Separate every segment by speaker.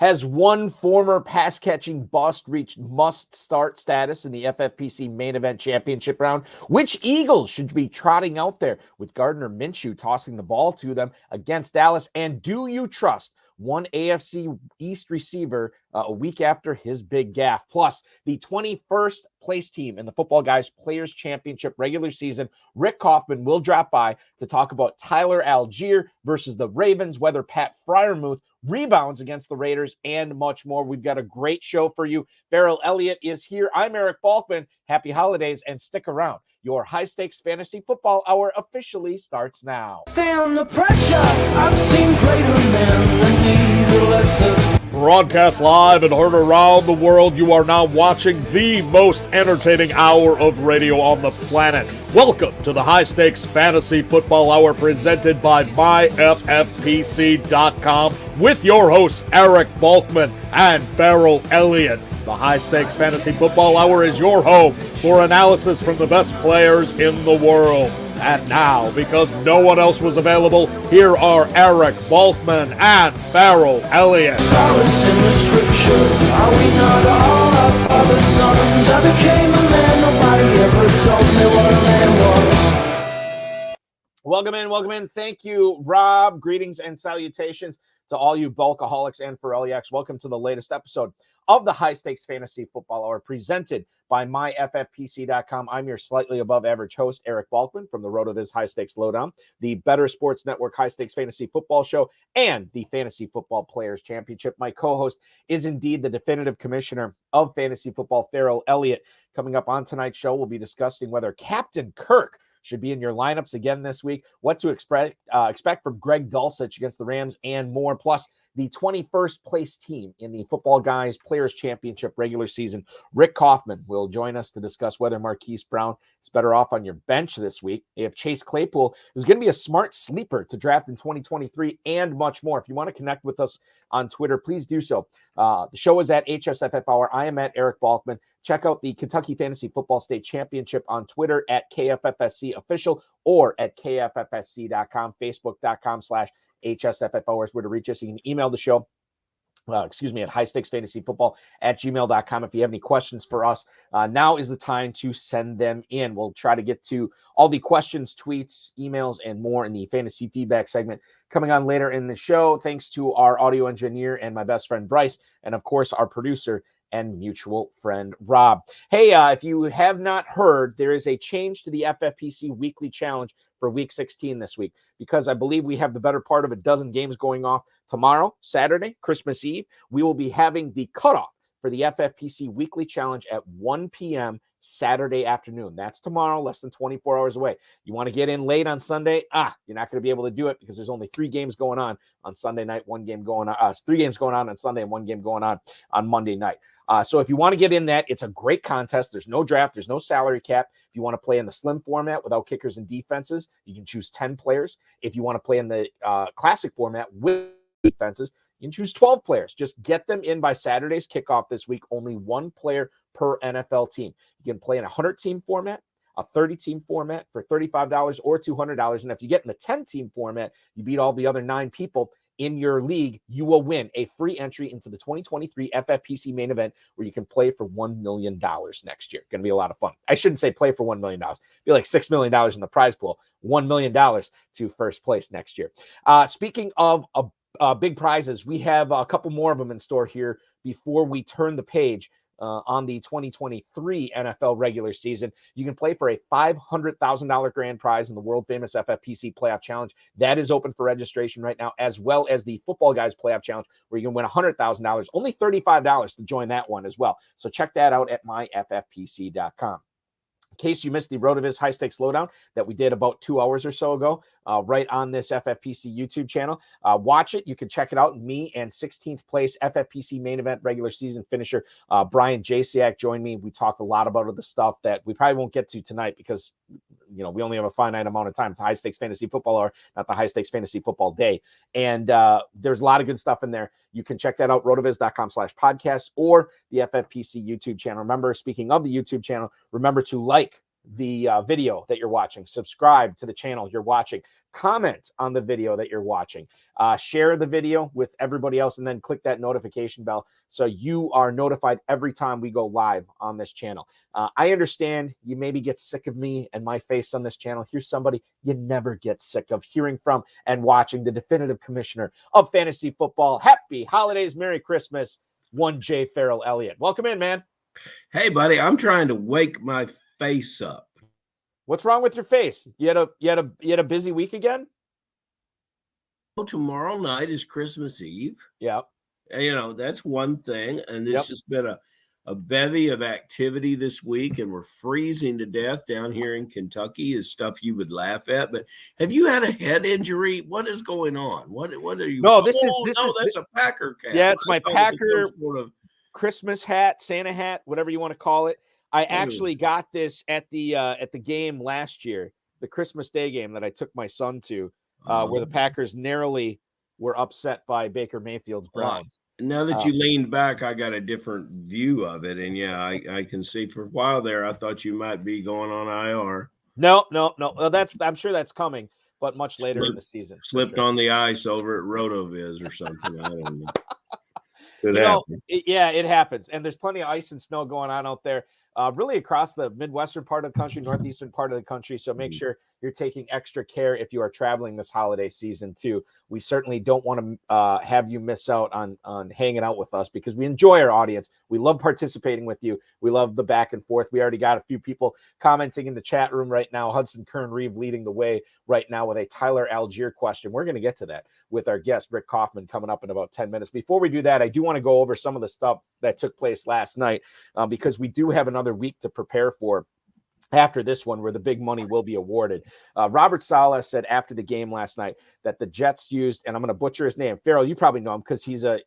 Speaker 1: Has one former pass-catching bust reached must-start status in the FFPC main event championship round? Which Eagles should be trotting out there with Gardner Minshew tossing the ball to them against Dallas? And do you trust one AFC East receiver a week after his big gaffe? Plus, the 21st place team in the Football Guys Players Championship regular season, Rick Kaufman, will drop by to talk about Tyler Algier versus the Ravens, whether Pat Freiermuth rebounds against the Raiders, and much more. We've got a great show for you. Farrell Elliott is here. I'm Eric Balkman. Happy holidays, and stick around. Your high-stakes fantasy football hour officially starts now.
Speaker 2: Stay under pressure. I've seen greater men than neither lesser.
Speaker 3: Broadcast live and heard around the world, you are now watching the most entertaining hour of radio on the planet. Welcome to the High Stakes Fantasy Football Hour presented by MyFFPC.com with your hosts Eric Balkman and Farrell Elliott. The High Stakes Fantasy Football Hour is your home for analysis from the best players in the world. And now, because no one else was available, here are Eric Balkman and Farrell Elliott.
Speaker 2: Solace in the scripture. Are we not all our father's sons? I became a man. Nobody ever told me what a man was.
Speaker 1: Welcome in. Thank you, Rob. Greetings and salutations to all you Bulkaholics and Ferrelliacs. Welcome to the latest episode of the High Stakes Fantasy Football Hour presented by MyFFPC.com. I'm your slightly above average host, Eric Balkman, from the RotoViz High Stakes Lowdown, the Better Sports Network High Stakes Fantasy Football Show, and the Fantasy Football Players Championship. My co-host is indeed the definitive commissioner of fantasy football, Farrell Elliott. Coming up on tonight's show, we'll be discussing whether Captain Kirk should be in your lineups again this week, what to expect from Greg Dulcich against the Rams, and more. Plus, the 21st place team in the Football Guys Players Championship regular season, Rick Kaufman, will join us to discuss whether Marquise Brown is better off on your bench this week, if Chase Claypool is going to be a smart sleeper to draft in 2023, and much more. If you want to connect with us on Twitter, please do so. The show is at HSFF Hour. I am at Eric Balkman. Check out the Kentucky Fantasy Football State Championship on Twitter at KFFSC Official or at KFFSC.com, Facebook.com/HSFF Hours where to reach us. You can email the show, at highstakesfantasyfootball@gmail.com if you have any questions for us. Now is the time to send them in. We'll try to get to all the questions, tweets, emails, and more in the fantasy feedback segment coming on later in the show. Thanks to our audio engineer and my best friend Bryce, and of course our producer and mutual friend Rob. Hey, if you have not heard, there is a change to the FFPC Weekly Challenge for Week 16 this week, because I believe we have the better part of a dozen games going off tomorrow, Saturday, Christmas Eve. We will be having the cutoff for the FFPC Weekly Challenge at 1 p.m. Saturday afternoon. That's tomorrow, less than 24 hours away. You want to get in late on Sunday? You're not going to be able to do it because there's only 3 games going on Sunday night, 1 game going on, 3 games going on Sunday and 1 game going on Monday night. So if you want to get in that, it's a great contest. There's no draft. There's no salary cap. If you want to play in the slim format without kickers and defenses, you can choose 10 players. If you want to play in the classic format with defenses, you can choose 12 players. Just get them in by Saturday's kickoff this week. Only 1 player per NFL team. You can play in a 100-team format, a 30-team format for $35 or $200. And if you get in the 10-team format, you beat all the other 9 people in your league, you will win a free entry into the 2023 FFPC main event where you can play for $1 million next year. Going to be a lot of fun. I shouldn't say play for $1 million. It'd be like $6 million in the prize pool, $1 million to first place next year. Speaking of big prizes, we have a couple more of them in store here before we turn the page on the 2023 NFL regular season. You can play for a $500,000 grand prize in the world-famous FFPC Playoff Challenge. That is open for registration right now, as well as the Football Guys Playoff Challenge, where you can win $100,000, only $35 to join that one as well. So check that out at myffpc.com. In case you missed the RotoViz High Stakes Lowdown that we did about 2 hours or so ago, right on this FFPC YouTube channel, watch it. You can check it out. Me and 16th place FFPC main event regular season finisher Brian Jasiak joined me. We talked a lot about the stuff that we probably won't get to tonight because we only have a finite amount of time. It's a High Stakes Fantasy Football Hour, not the High Stakes Fantasy Football Day. And there's a lot of good stuff in there. You can check that out, rotoviz.com/podcast or the FFPC YouTube channel. Remember, speaking of the YouTube channel, remember to like, the video that you're watching, subscribe to the channel you're watching, comment on the video that you're watching, share the video with everybody else, and then click that notification bell so you are notified every time we go live on this channel. I understand you maybe get sick of me and my face on this channel. Here's somebody you never get sick of hearing from and watching, the definitive commissioner of fantasy football. Happy holidays, Merry Christmas, one J. Farrell Elliott. Welcome in, man.
Speaker 4: Hey, buddy, I'm trying to wake my face up.
Speaker 1: What's wrong with your face? You had a busy week again?
Speaker 4: Well, tomorrow night is Christmas Eve.
Speaker 1: Yeah.
Speaker 4: You know, that's one thing. And this has been a bevy of activity this week, and we're freezing to death down here in Kentucky is stuff you would laugh at. But have you had a head injury? What is going on? What are you?
Speaker 1: No,
Speaker 4: that's a Packer cap.
Speaker 1: Yeah, it's my Packer
Speaker 4: sort of
Speaker 1: Christmas hat, Santa hat, whatever you want to call it. I actually got this at the game last year, the Christmas Day game that I took my son to, where the Packers narrowly were upset by Baker Mayfield's Browns.
Speaker 4: Now that you leaned back, I got a different view of it, and yeah, I can see for a while there, I thought you might be going on IR.
Speaker 1: No. Well, I'm sure that's coming, but much later in the season.
Speaker 4: Slipped on the ice over at RotoViz or something. I don't know.
Speaker 1: It happens. And there's plenty of ice and snow going on out there, really across the Midwestern part of the country, northeastern part of the country. So make sure you're taking extra care if you are traveling this holiday season too. We certainly don't want to have you miss out on hanging out with us because we enjoy our audience. We love participating with you. We love the back and forth. We already got a few people commenting in the chat room right now. Hudson Kern-Reeve leading the way right now with a Tyler Algier question. We're going to get to that with our guest, Rick Kaufman, coming up in about 10 minutes. Before we do that, I do want to go over some of the stuff that took place last night because we do have another week to prepare for after this one where the big money will be awarded. Robert Saleh said after the game last night that the Jets used, and I'm going to butcher his name. Farrell, you probably know him because he's an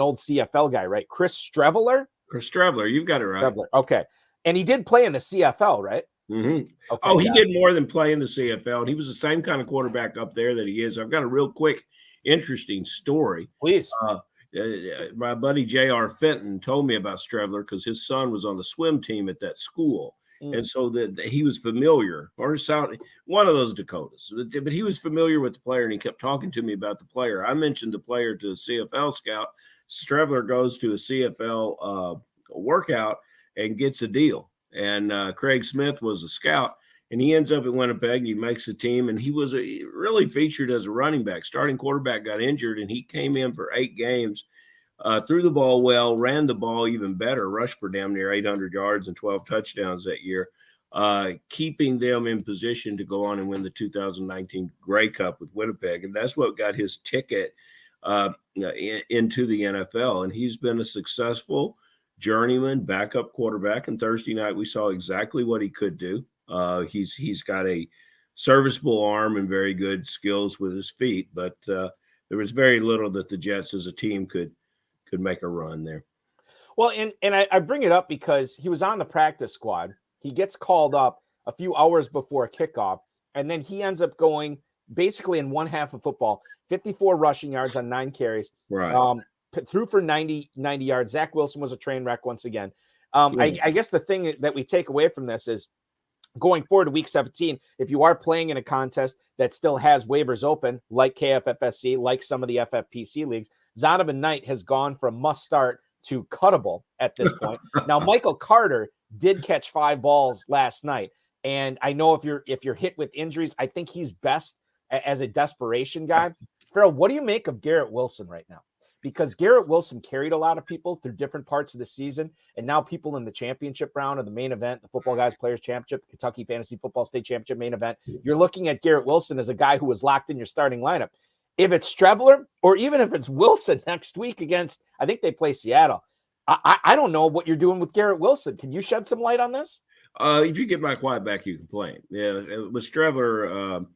Speaker 1: old CFL guy, right? Chris Streveler?
Speaker 4: Chris Streveler, you've got it right.
Speaker 1: Streveler. Okay. And he did play in the CFL, right?
Speaker 4: Mm-hmm.
Speaker 1: Okay,
Speaker 4: he did more than play in the CFL. He was the same kind of quarterback up there that he is. I've got a real quick, interesting story.
Speaker 1: Please.
Speaker 4: My buddy J.R. Fenton told me about Streveler because his son was on the swim team at that school. And so that he was familiar, or one of those Dakotas, but he was familiar with the player, and he kept talking to me about the player. I mentioned the player to a CFL scout. Streveler goes to a CFL workout and gets a deal. And Craig Smith was a scout, and he ends up at Winnipeg. He makes the team, and he was really featured as a running back. Starting quarterback got injured, and he came in for 8 games. Threw the ball well, ran the ball even better, rushed for damn near 800 yards and 12 touchdowns that year, keeping them in position to go on and win the 2019 Grey Cup with Winnipeg. And that's what got his ticket into the NFL. And he's been a successful journeyman backup quarterback. And Thursday night, we saw exactly what he could do. He's got a serviceable arm and very good skills with his feet, but there was very little that the Jets as a team could make a run there.
Speaker 1: Well, and I bring it up because he was on the practice squad. He gets called up a few hours before kickoff, and then he ends up going basically in one half of football, 54 rushing yards on 9 carries.
Speaker 4: Right.
Speaker 1: Threw for 90 yards. Zach Wilson was a train wreck once again. I guess the thing that we take away from this is going forward to week 17, if you are playing in a contest that still has waivers open, like KFFSC, like some of the FFPC leagues, Zonovan Knight has gone from must start to cuttable at this point. Now, Michael Carter did catch 5 balls last night. And I know if you're hit with injuries, I think he's best as a desperation guy. Farrell, what do you make of Garrett Wilson right now? Because Garrett Wilson carried a lot of people through different parts of the season. And now people in the championship round of the main event, the Football Guys Players Championship, the Kentucky Fantasy Football State Championship main event, you're looking at Garrett Wilson as a guy who was locked in your starting lineup. If it's Streveler or even if it's Wilson next week against, I think they play Seattle. I don't know what you're doing with Garrett Wilson. Can you shed some light on this?
Speaker 4: If you get Mike White back, you can play him. Yeah, with Streveler,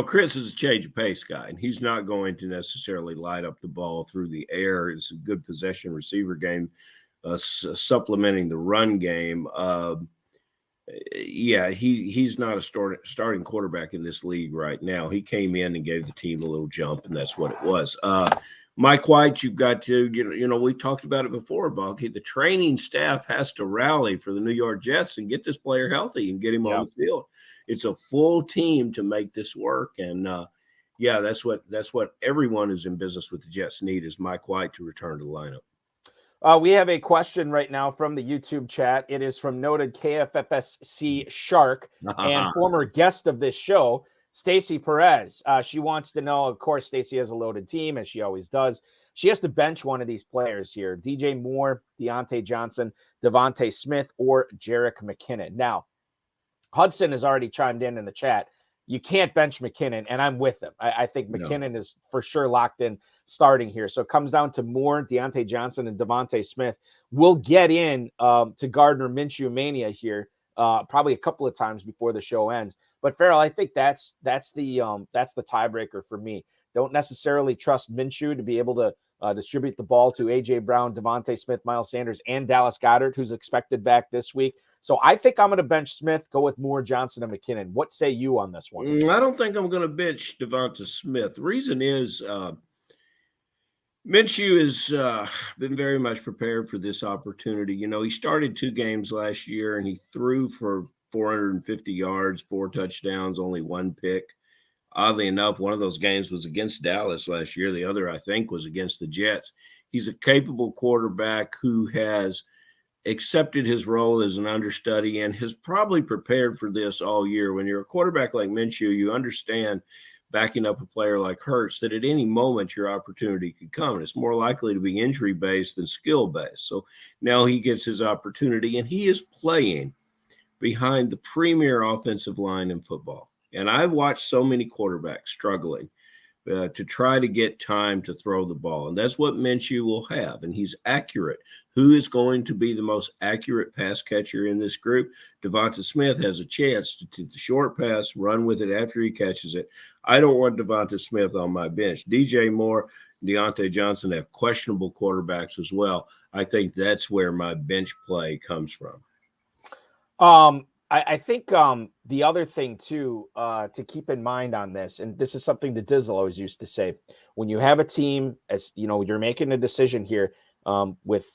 Speaker 4: Chris is a change of pace guy, and he's not going to necessarily light up the ball through the air. It's a good possession receiver game, supplementing the run game. He's not a starting quarterback in this league right now. He came in and gave the team a little jump, and that's what it was. Mike White, you've got to, we talked about it before, Balky. The training staff has to rally for the New York Jets and get this player healthy and get him on the field. It's a full team to make this work. And that's what everyone who's in business with the Jets need is Mike White to return to the lineup.
Speaker 1: We have a question right now from the YouTube chat. It is from noted KFFSC Shark and former guest of this show, Stacy Perez. She wants to know, of course, Stacy has a loaded team, as she always does. She has to bench one of these players here, DJ Moore, Deontay Johnson, Devontae Smith, or Jerick McKinnon. Now, Hudson has already chimed in the chat. You can't bench McKinnon, and I'm with him. I think McKinnon is for sure locked in starting here. So it comes down to Moore, Deontay Johnson, and Devontae Smith. We'll get in to Gardner Minshew mania here probably a couple of times before the show ends. But Farrell, I think that's the tiebreaker for me. Don't necessarily trust Minshew to be able to distribute the ball to A.J. Brown, Devontae Smith, Miles Sanders, and Dallas Goedert, who's expected back this week. So I think I'm going to bench Smith, go with Moore, Johnson, and McKinnon. What say you on this one?
Speaker 4: I don't think I'm going to bench Devonta Smith. The reason is Minshew has been very much prepared for this opportunity. He started 2 games last year, and he threw for 450 yards, 4 touchdowns, only 1 pick. Oddly enough, one of those games was against Dallas last year. The other, I think, was against the Jets. He's a capable quarterback who has accepted his role as an understudy and has probably prepared for this all year. When you're a quarterback like Minshew, you understand backing up a player like Hurts that at any moment your opportunity could come. And it's more likely to be injury-based than skill-based. So now he gets his opportunity, and he is playing behind the premier offensive line in football. And I've watched so many quarterbacks struggling to try to get time to throw the ball. And that's what Minshew will have. And he's accurate. Who is going to be the most accurate pass catcher in this group? Devonta Smith has a chance to take the short pass, run with it after he catches it. I don't want Devonta Smith on my bench. DJ Moore, Deontay Johnson have questionable quarterbacks as well. I think that's where my bench play comes from.
Speaker 1: I think the other thing, too, to keep in mind on this, and this is something that Dizzle always used to say, when you have a team, as you're making a decision here with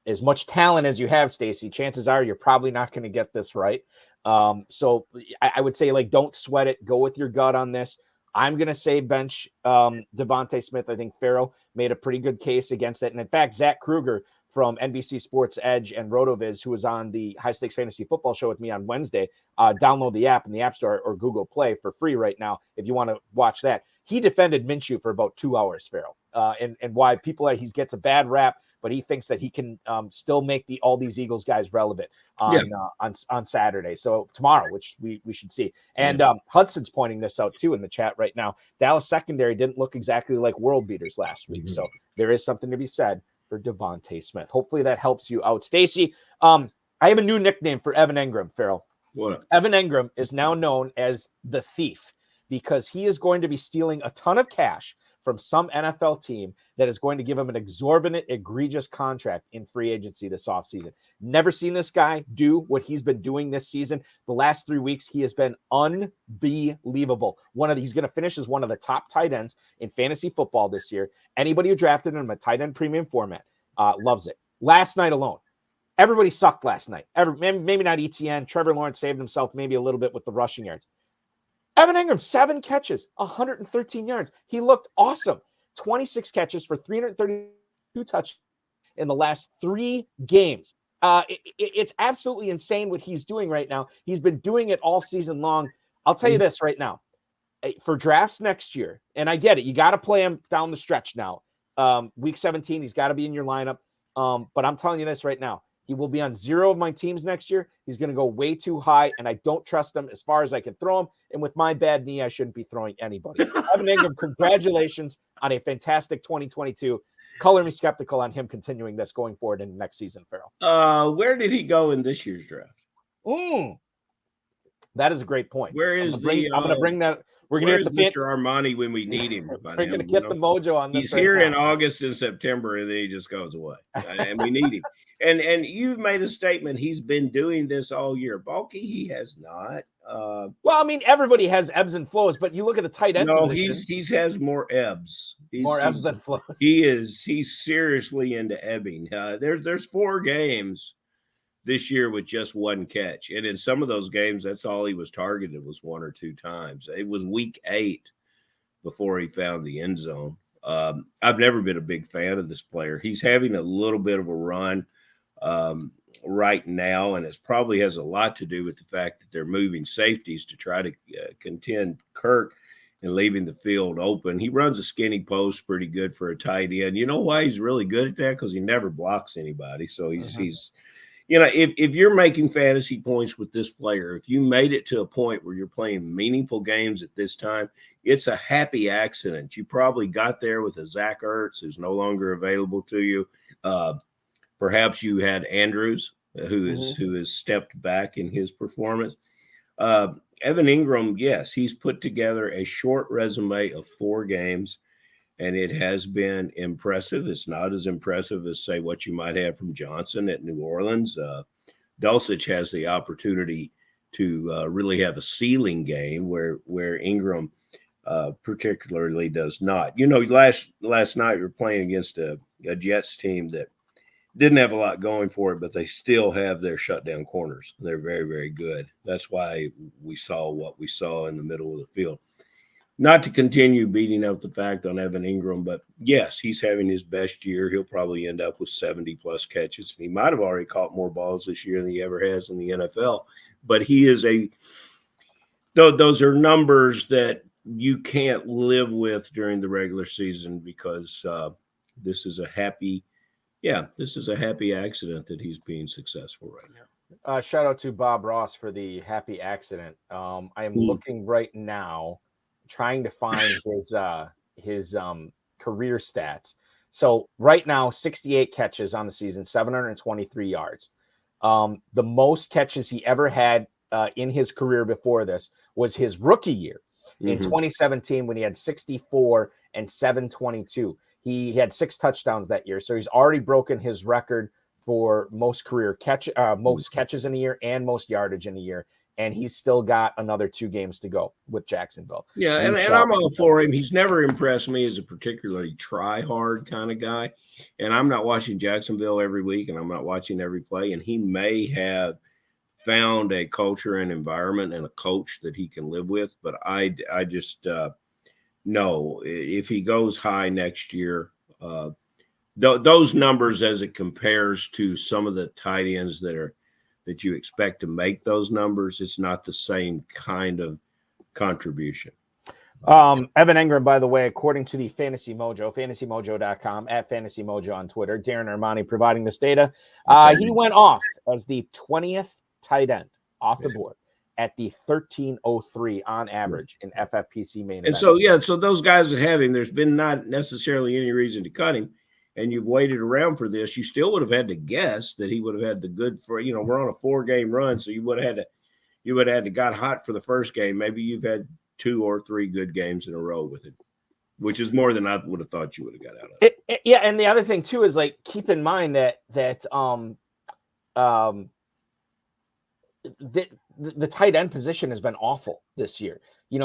Speaker 1: as much talent as you have, Stacy, chances are you're probably not going to get this right. So I would say, don't sweat it. Go with your gut on this. I'm going to say bench Devontae Smith. I think Farrell made a pretty good case against it. And in fact, Zach Kruger from NBC Sports Edge and RotoViz, who was on the High Stakes Fantasy Football Show with me on Wednesday, download the app in the App Store or Google Play for free right now if you want to watch that. He defended Minshew for about 2 hours, Farrell, and why he gets a bad rap, but he thinks that he can still make all these Eagles guys relevant on Saturday. So tomorrow, which we should see. And Hudson's pointing this out too in the chat right now. Dallas secondary didn't look exactly like world beaters last week. So there is something to be said for Devontae Smith. Hopefully that helps you out. Stacy, I have a new nickname for Evan Engram, Farrell.
Speaker 4: What?
Speaker 1: Evan Engram is now known as the Thief because he is going to be stealing a ton of cash from some NFL team that is going to give him an exorbitant, egregious contract in free agency this offseason. Never seen this guy do what he's been doing this season. The last 3 weeks, he has been unbelievable. He's going to finish as one of the top tight ends in fantasy football this year. Anybody who drafted him in a tight end premium format loves it. Last night alone, everybody sucked last night. Maybe not ETN. Trevor Lawrence saved himself maybe a little bit with the rushing yards. Evan Engram, 7 catches, 113 yards. He looked awesome. 26 catches for 332 touchdowns in the last 3 games. It's absolutely insane what he's doing right now. He's been doing it all season long. I'll tell you this right now. For drafts next year, and I get it, you got to play him down the stretch now. Week 17, he's got to be in your lineup. But I'm telling you this right now. He will be on 0 of my teams next year. He's going to go way too high, and I don't trust him as far as I can throw him. And with my bad knee, I shouldn't be throwing anybody. Evan Engram, congratulations on a fantastic 2022. Color me skeptical on him continuing this going forward in the next season, Farrell.
Speaker 4: Where did he go in this year's draft?
Speaker 1: That is a great point.
Speaker 4: Where is
Speaker 1: I'm going to bring that. We're going to
Speaker 4: get Mr. Armani when we need him.
Speaker 1: We're going to get the mojo on this.
Speaker 4: He's here in August and September, and then he just goes away, and we need him. And you've made a statement. He's been doing this all year. Balky, he has not.
Speaker 1: Well, I mean, everybody has ebbs and flows, but you look at the tight end.
Speaker 4: No, he has more ebbs
Speaker 1: More ebbs than flows.
Speaker 4: He's seriously into ebbing. There's 4 games this year with just 1 catch, and in some of those games, that's all he was targeted was 1 or 2 times. It was week 8 before he found the end zone. I've never been a big fan of this player. He's having a little bit of a run right now, and it probably has a lot to do with the fact that they're moving safeties to try to contend Kirk and leaving the field open. He runs a skinny post pretty good for a tight end. You know why he's really good at that? Because he never blocks anybody. So he's if you're making fantasy points with this player, if you made it to a point where you're playing meaningful games at this time, it's a happy accident. You probably got there with a Zach Ertz who's no longer available to you. Perhaps you had Andrews, who has stepped back in his performance. Evan Ingram, yes, he's put together a short resume of 4 games, and it has been impressive. It's not as impressive as, say, what you might have from Johnson at New Orleans. Dulcich has the opportunity to really have a ceiling game where Ingram particularly does not. Last night we were playing against a Jets team that didn't have a lot going for it, but they still have their shutdown corners. They're very, very good. That's why we saw what we saw in the middle of the field. Not to continue beating up the fact on Evan Ingram, but yes, he's having his best year. He'll probably end up with 70-plus catches. He might have already caught more balls this year than he ever has in the NFL. But he is those are numbers that you can't live with during the regular season because this is a happy accident that he's being successful right now.
Speaker 1: Shout out to Bob Ross for the happy accident. I am looking right now, trying to find his career stats. So right now, 68 catches on the season, 723 yards. The most catches he ever had in his career before this was his rookie year in 2017 when he had 64 and 722. He had 6 touchdowns that year, so he's already broken his record for most catches in a year and most yardage in a year. And he's still got another 2 games to go with Jacksonville.
Speaker 4: Yeah, and I'm all for him. He's never impressed me as a particularly try-hard kind of guy. And I'm not watching Jacksonville every week, and I'm not watching every play. And he may have found a culture and environment and a coach that he can live with. But I just no, if he goes high next year, those numbers as it compares to some of the tight ends that you expect to make those numbers, it's not the same kind of contribution.
Speaker 1: Evan Ingram, by the way, according to the Fantasy Mojo, fantasymojo.com, at Fantasy Mojo on Twitter, Darren Armani providing this data. He went off as the 20th tight end off the board at the 1303 on average in FFPC main event.
Speaker 4: And so those guys that have him, there's been not necessarily any reason to cut him. And you've waited around for this, you still would have had to guess that he would have had the good for, we're on a 4-game run. So you would have had to got hot for the first game. Maybe you've had 2 or 3 good games in a row with him, which is more than I would have thought you would have got out of it.
Speaker 1: Yeah. And the other thing too, is keep in mind that the tight end position has been awful this year.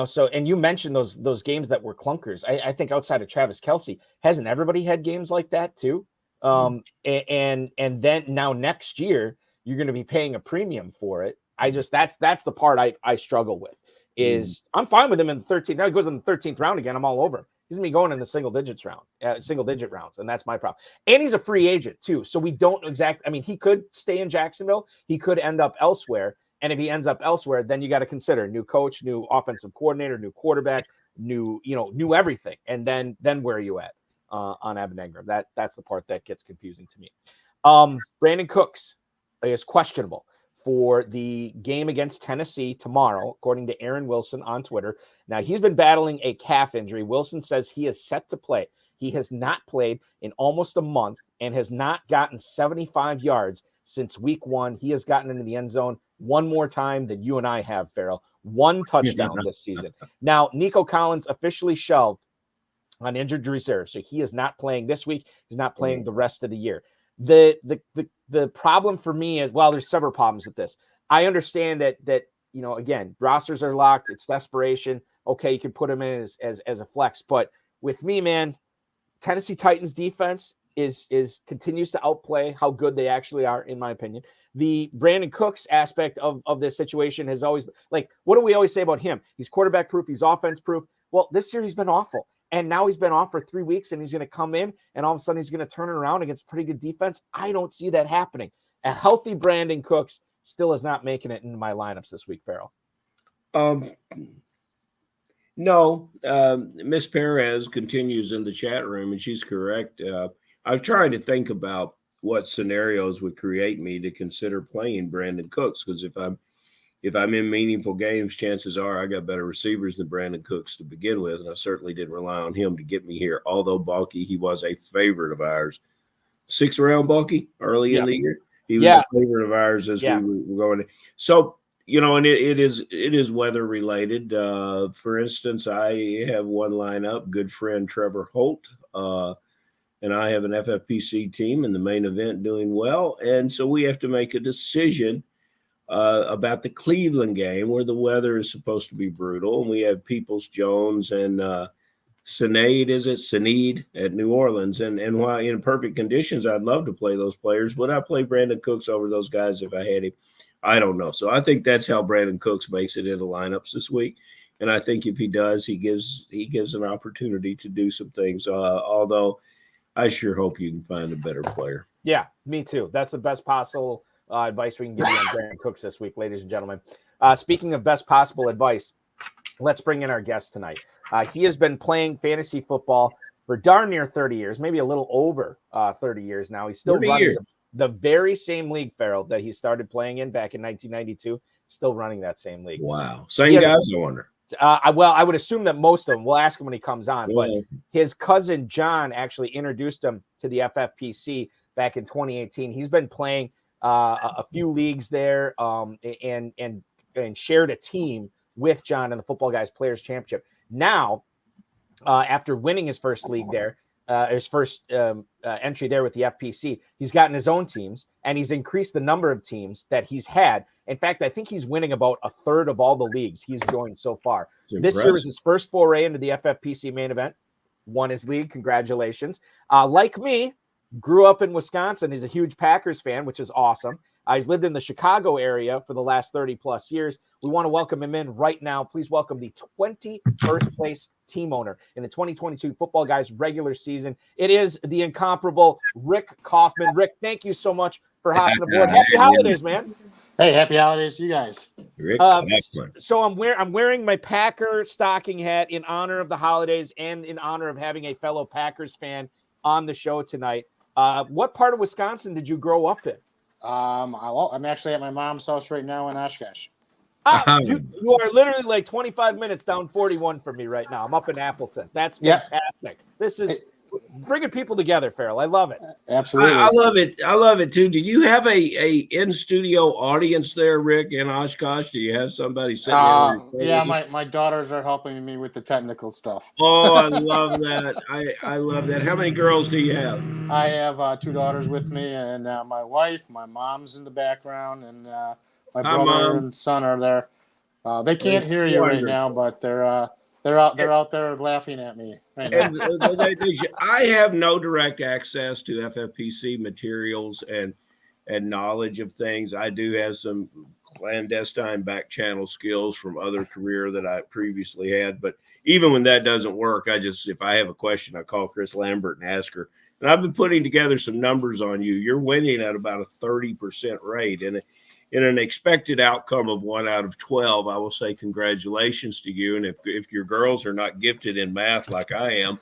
Speaker 1: So, and you mentioned those games that were clunkers. I think outside of Travis Kelce, hasn't everybody had games like that too? And then now next year, you're going to be paying a premium for it. That's the part I struggle with is I'm fine with him in the 13th. Now he goes in the 13th round again. I'm all over. He's going to be going in the single digit rounds. And that's my problem. And he's a free agent too. So we don't he could stay in Jacksonville. He could end up elsewhere. And if he ends up elsewhere, then you got to consider new coach, new offensive coordinator, new quarterback, new everything. And then where are you at on Evan Ingram? That's the part that gets confusing to me. Brandon Cooks is questionable for the game against Tennessee tomorrow, according to Aaron Wilson on Twitter. Now, he's been battling a calf injury. Wilson says he is set to play. He has not played in almost a month and has not gotten 75 yards since week 1. He has gotten into the end zone one more time than you and I have, Farrell. 1 touchdown this season. Now, Nico Collins officially shelved on injured reserve, so he is not playing this week. He's not playing the rest of the year. The problem for me is, well, there's several problems with this. I understand that again, rosters are locked. It's desperation. Okay, you can put him in as a flex, but with me, man, Tennessee Titans defense continues to outplay how good they actually are, in my opinion. The Brandon Cooks aspect of this situation has always, like, what do we always say about him? He's quarterback proof. He's offense proof. Well, this year he's been awful. And now he's been off for 3 weeks, and he's going to come in, and all of a sudden he's going to turn it around against pretty good defense. I don't see that happening. A healthy Brandon Cooks still is not making it into my lineups this week, Farrell.
Speaker 4: No, Miss Perez continues in the chat room, and she's correct. I've tried to think about what scenarios would create me to consider playing Brandon Cooks, because if I'm in meaningful games, chances are I got better receivers than Brandon Cooks to begin with, and I certainly didn't rely on him to get me here. Although Balky, he was a favorite of ours. 6th round Balky early in the year. He was a favorite of ours as we were going. So, and it is weather related. For instance, I have one lineup, good friend Trevor Holt, and I have an FFPC team in the main event doing well. And so we have to make a decision about the Cleveland game where the weather is supposed to be brutal. And we have Peoples-Jones and Snead at New Orleans. And while in perfect conditions, I'd love to play those players. Would I play Brandon Cooks over those guys if I had him? I don't know. So I think that's how Brandon Cooks makes it into lineups this week. And I think if he does, he gives an opportunity to do some things. Although I sure hope you can find a better player.
Speaker 1: Yeah, me too. That's the best possible advice we can give you on Brandon Cooks this week, ladies and gentlemen. Speaking of best possible advice, let's bring in our guest tonight. He has been playing fantasy football for darn near 30 years, maybe a little over 30 years now. He's still running the very same league, Farrell, that he started playing in back in 1992, still running that same league.
Speaker 4: Wow. Same guys, I wonder.
Speaker 1: I would assume that most of them, we'll ask him when he comes on, but his cousin John actually introduced him to the FFPC back in 2018. He's been playing a few leagues there and shared a team with John in the Football Guys Players Championship. Now, after winning his first league there, his first entry there with the FPC, he's gotten his own teams, and he's increased the number of teams that he's had. In fact, I think he's winning about a third of all the leagues he's joined so far. This year was his first foray into the FFPC main event. Won his league. Congratulations. Like me, grew up in Wisconsin. He's a huge Packers fan, which is awesome. He's lived in the Chicago area for the last 30-plus years. We want to welcome him in right now. Please welcome the 21st place team owner in the 2022 Football Guys regular season. It is the incomparable Rick Kaufman. Rick, thank you so much for hopping aboard. Happy holidays, man.
Speaker 5: Hey, happy holidays to you guys.
Speaker 4: Rick,
Speaker 1: so I'm wearing my Packer stocking hat in honor of the holidays and in honor of having a fellow Packers fan on the show tonight. What part of Wisconsin did you grow up in?
Speaker 5: I'm actually at my mom's house right now in Oshkosh.
Speaker 1: You are literally like 25 minutes down 41 from me right now. I'm up in Appleton. That's fantastic. This is bringing people together, Farrell. I love it.
Speaker 5: Absolutely.
Speaker 4: I love it. I love it too. Do you have a in-studio audience there, Rick, in Oshkosh? Do you have somebody sitting there?
Speaker 5: Yeah, my daughters are helping me with the technical stuff.
Speaker 4: Oh, I love that. I love that. How many girls do you have?
Speaker 5: I have 2 daughters with me, and my wife, my mom's in the background, and my brother and son are there. They can't hear you right now, but they're out there laughing at me right now.
Speaker 4: I have no direct access to FFPC materials and knowledge of things. I do have some clandestine back channel skills from other career that I previously had. But even when that doesn't work, if I have a question, I call Chris Lambert and ask her. And I've been putting together some numbers on you. You're winning at about a 30% rate. And in an expected outcome of 1 out of 12, I will say congratulations to you. And if your girls are not gifted in math like I am,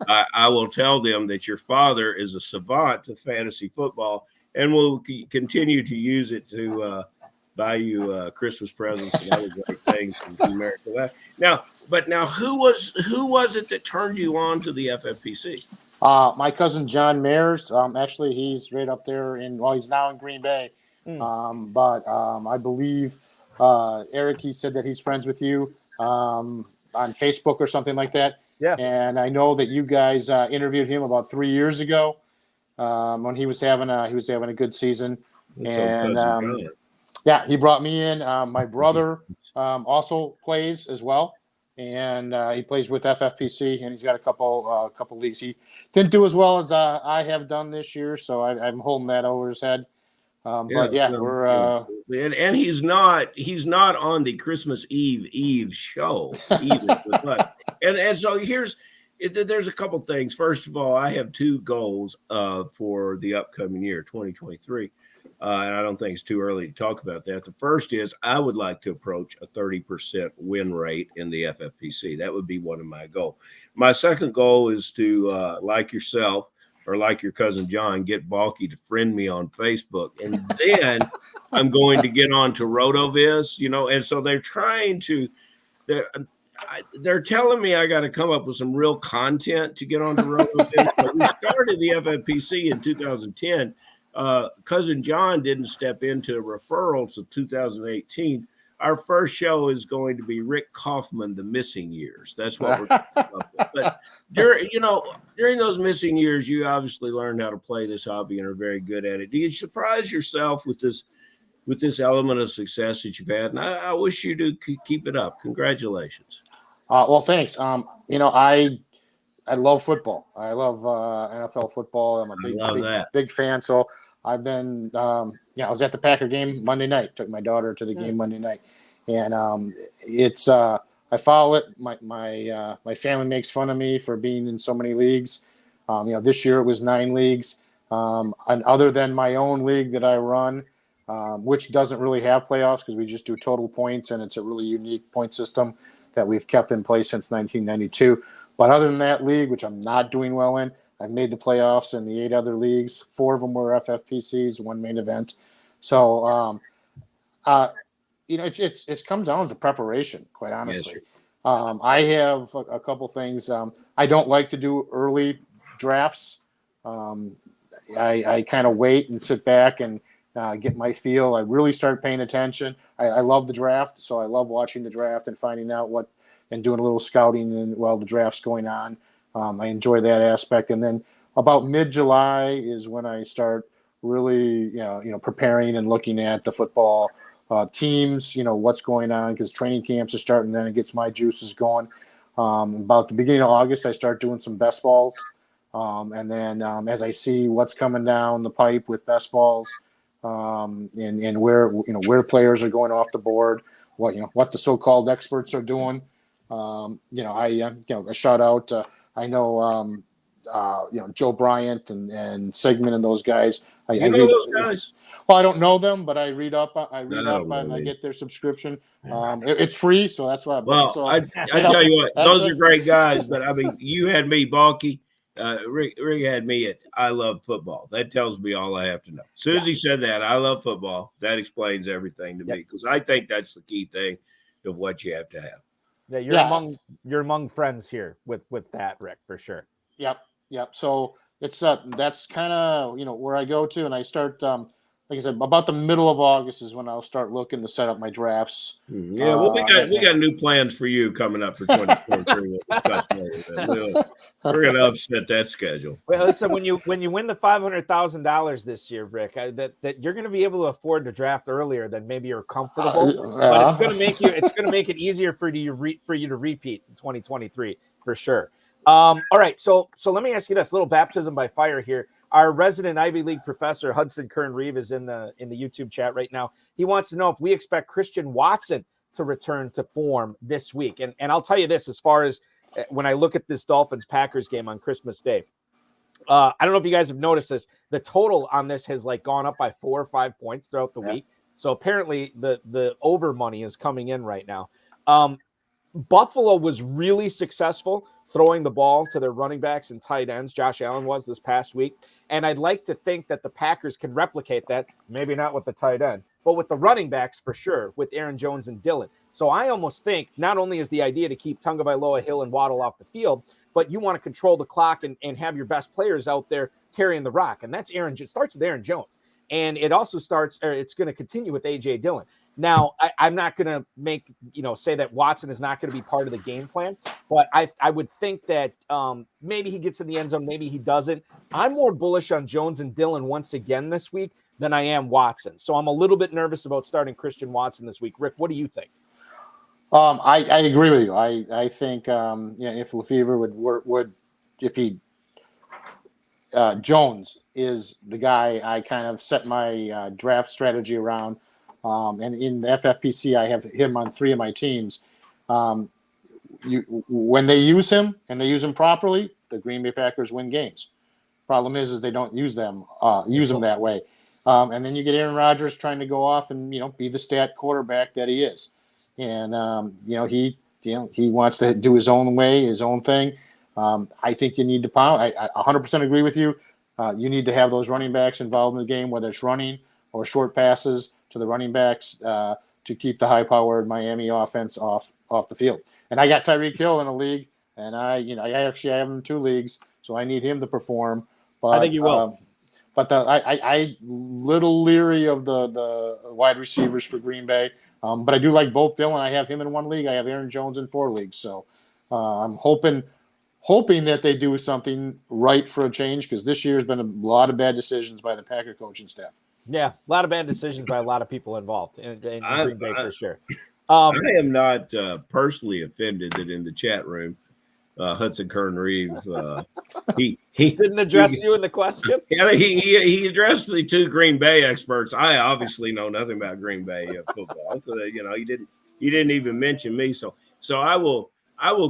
Speaker 4: I will tell them that your father is a savant to fantasy football and will continue to use it to buy you Christmas presents and other great things in America. Now, who was it that turned you on to the FFPC?
Speaker 5: My cousin John Mayers. Actually, he's right up there he's now in Green Bay. But I believe Eric, he said that he's friends with you on Facebook or something like that.
Speaker 1: Yeah.
Speaker 5: And I know that you guys interviewed him about 3 years ago when he was having a good season. And he brought me in. My brother also plays as well. and he plays with FFPC, and he's got a couple leagues. He didn't do as well as I have done this year, so I'm holding that over his head. But yeah, we're
Speaker 4: and he's not on the Christmas Eve show either with us. And so there's a couple things. First of all, I have two goals for the upcoming year, 2023. And I don't think it's too early to talk about that. The first is I would like to approach a 30% win rate in the FFPC. That would be one of my goals. My second goal is to, like yourself or like your cousin John, get Balky to friend me on Facebook. And then I'm going to get on to RotoViz, and so they're trying to they're telling me I got to come up with some real content to get on to RotoViz. But we started the FFPC in 2010. Cousin John didn't step into referrals of 2018. Our first show is going to be Rick Kaufman, The Missing Years. That's what we're coming up with. But during those missing years, you obviously learned how to play this hobby and are very good at it. Do you surprise yourself with this element of success that you've had? And I wish you to keep it up. Congratulations.
Speaker 5: Well, thanks. I love football. I love NFL football. I'm a big fan. So I've been, I was at the Packer game Monday night. Took my daughter to the game Monday night, and I follow it. My family makes fun of me for being in so many leagues. This year it was 9 leagues, and other than my own league that I run, which doesn't really have playoffs because we just do total points, and it's a really unique point system that we've kept in place since 1992. But other than that league, which I'm not doing well in, I've made the playoffs in the 8 other leagues. 4 of them were FFPCs, 1 main event. So, it's come down to preparation, quite honestly. Yes, I have a couple things. I don't like to do early drafts. I kind of wait and sit back and get my feel. I really start paying attention. I love the draft, so I love watching the draft and finding out and doing a little scouting while the draft's going on. I enjoy that aspect. And then about mid-July is when I start really, preparing and looking at the football teams, what's going on, because training camps are starting, then it gets my juices going. About the beginning of August, I start doing some best balls. And then as I see what's coming down the pipe with best balls, and where players are going off the board, what the so-called experts are doing. A shout out. I know, Joe Bryant and Sigmund and those guys. I read those guys. Well, I don't know them, but I read up. And I get their subscription. It's free, so that's why.
Speaker 4: I tell you what, those are great guys. But I mean, you had me, Balky. Rick had me at I love football. That tells me all I have to know. As soon as he said that, I love football, that explains everything to me, because I think that's the key thing of what you have to have.
Speaker 1: Yeah, you're among friends here with that, Rick, for sure.
Speaker 5: Yep. So it's that's kind of where I go to, and I start like I said, about the middle of August is when I'll start looking to set up my drafts.
Speaker 4: Yeah, well, we got new plans for you coming up for 2023. We'll discuss later. We're going to upset that schedule.
Speaker 1: Well, listen, when you win the $500,000 this year, Rick, that you're going to be able to afford to draft earlier than maybe you're comfortable, but it's going to make it easier for you to repeat in 2023 for sure. All right, so let me ask you this: little baptism by fire here. Our resident Ivy League professor, Hudson Kern-Reeve, is in the YouTube chat right now. He wants to know if we expect Christian Watson to return to form this week. And I'll tell you this, as far as when I look at this Dolphins-Packers game on Christmas Day, I don't know if you guys have noticed this. The total on this has gone up by 4 or 5 points throughout the week. So apparently the over money is coming in right now. Buffalo was really successful throwing the ball to their running backs and tight ends. Josh Allen was this past week. And I'd like to think that the Packers can replicate that, maybe not with the tight end, but with the running backs for sure, with Aaron Jones and Dillon. So I almost think not only is the idea to keep Tagovailoa, Hill, and Waddle off the field, but you want to control the clock and have your best players out there carrying the rock. And that's it starts with Aaron Jones. And it also it's going to continue with A.J. Dillon. Now, I'm not going to say that Watson is not going to be part of the game plan, but I would think that maybe he gets in the end zone, maybe he doesn't. I'm more bullish on Jones and Dillon once again this week than I am Watson. So I'm a little bit nervous about starting Christian Watson this week. Rick, what do you think?
Speaker 5: I agree with you. I think if Lefevre would if he Jones is the guy I kind of set my draft strategy around. And in the FFPC, I have him on 3 of my teams. When they use him and they use him properly, the Green Bay Packers win games. Problem is they don't use them that way. And then you get Aaron Rodgers trying to go off and be the stat quarterback that he is, and he wants to do his own way, his own thing. I think you need to pound. I 100% agree with you. You need to have those running backs involved in the game, whether it's running or short passes to the running backs to keep the high-powered Miami offense off the field. And I got Tyreek Hill in a league, and I actually have him in 2 leagues, so I need him to perform. But,
Speaker 1: I think you will.
Speaker 5: But I little leery of the wide receivers for Green Bay. But I do like both Dylan. I have him in 1 league. I have Aaron Jones in 4 leagues. So I'm hoping that they do something right for a change, because this year has been a lot of bad decisions by the Packer coaching staff.
Speaker 1: Yeah, a lot of bad decisions by a lot of people involved in Green Bay for sure.
Speaker 4: I am not personally offended that in the chat room, Hudson Kern Reeve, he
Speaker 1: didn't address you in the question.
Speaker 4: Yeah, he addressed the 2 Green Bay experts. I obviously know nothing about Green Bay football. He didn't even mention me. So I will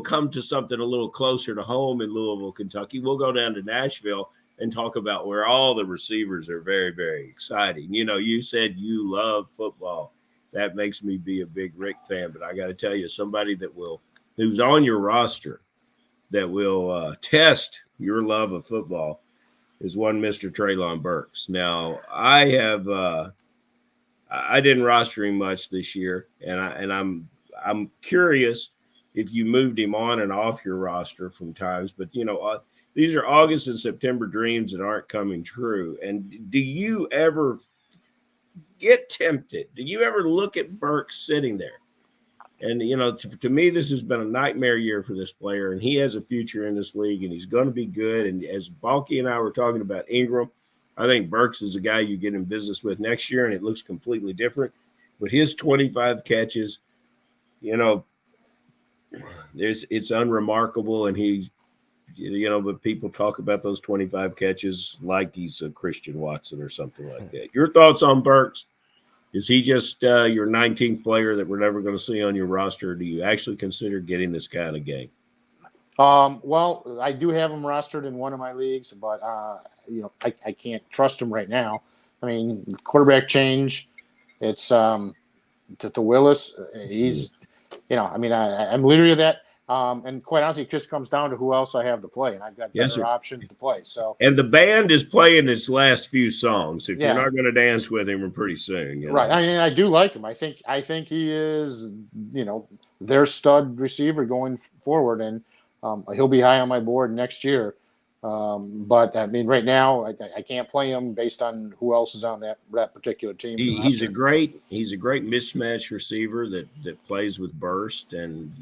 Speaker 4: come to something a little closer to home in Louisville, Kentucky. We'll go down to Nashville and talk about where all the receivers are very, very exciting. You said you love football. That makes me be a big Rick fan. But I got to tell you, somebody who's on your roster that will test your love of football is one Mr. Treylon Burks. Now, I didn't roster him much this year, and I'm curious if you moved him on and off your roster from times. But these are August and September dreams that aren't coming true. And do you ever get tempted? Do you ever look at Burks sitting there? And, to me, this has been a nightmare year for this player, and he has a future in this league, and he's going to be good. And as Balky and I were talking about Ingram, I think Burks is a guy you get in business with next year, and it looks completely different. But his 25 catches, it's unremarkable, and he's, but people talk about those 25 catches like he's a Christian Watson or something like that. Your thoughts on Burks? Is he just your 19th player that we're never going to see on your roster? Or do you actually consider getting this guy in a game?
Speaker 5: Well, I do have him rostered in 1 of my leagues, but I can't trust him right now. I mean, quarterback change. It's to Willis. He's, I'm leery of that. And quite honestly, it just comes down to who else I have to play, and I've got better options to play. So,
Speaker 4: and the band is playing its last few songs. If you're not going to dance with him, pretty soon,
Speaker 5: right? I mean, I do like him. I think he is, their stud receiver going forward, and he'll be high on my board next year. But I mean, right now, I can't play him based on who else is on that particular team.
Speaker 4: He's a great mismatch receiver that plays with burst, and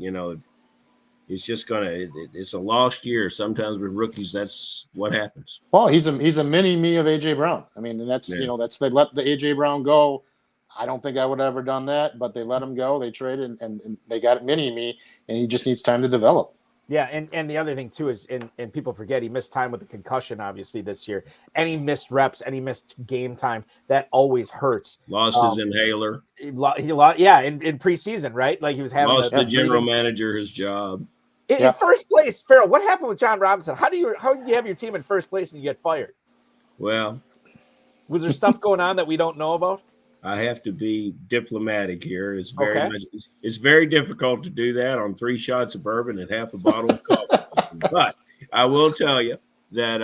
Speaker 4: it's just it's a lost year. Sometimes with rookies, that's what happens.
Speaker 5: Well, he's a mini me of AJ Brown. I mean, and that's they let the AJ Brown go. I don't think I would have ever done that, but they let him go. They traded and they got mini me, and he just needs time to develop.
Speaker 1: Yeah, and the other thing too is, and people forget, he missed time with the concussion obviously this year. Any missed reps, any missed game time, that always hurts.
Speaker 4: Lost his inhaler.
Speaker 1: He lost, in preseason, right? Like he was having
Speaker 4: lost the general manager his job.
Speaker 1: In first place, Farrell, what happened with John Robinson? How do you have your team in first place and you get fired?
Speaker 4: Well,
Speaker 1: was there stuff going on that we don't know about?
Speaker 4: I have to be diplomatic here. It's very difficult to do that on 3 shots of bourbon and half a bottle of coffee. But I will tell you that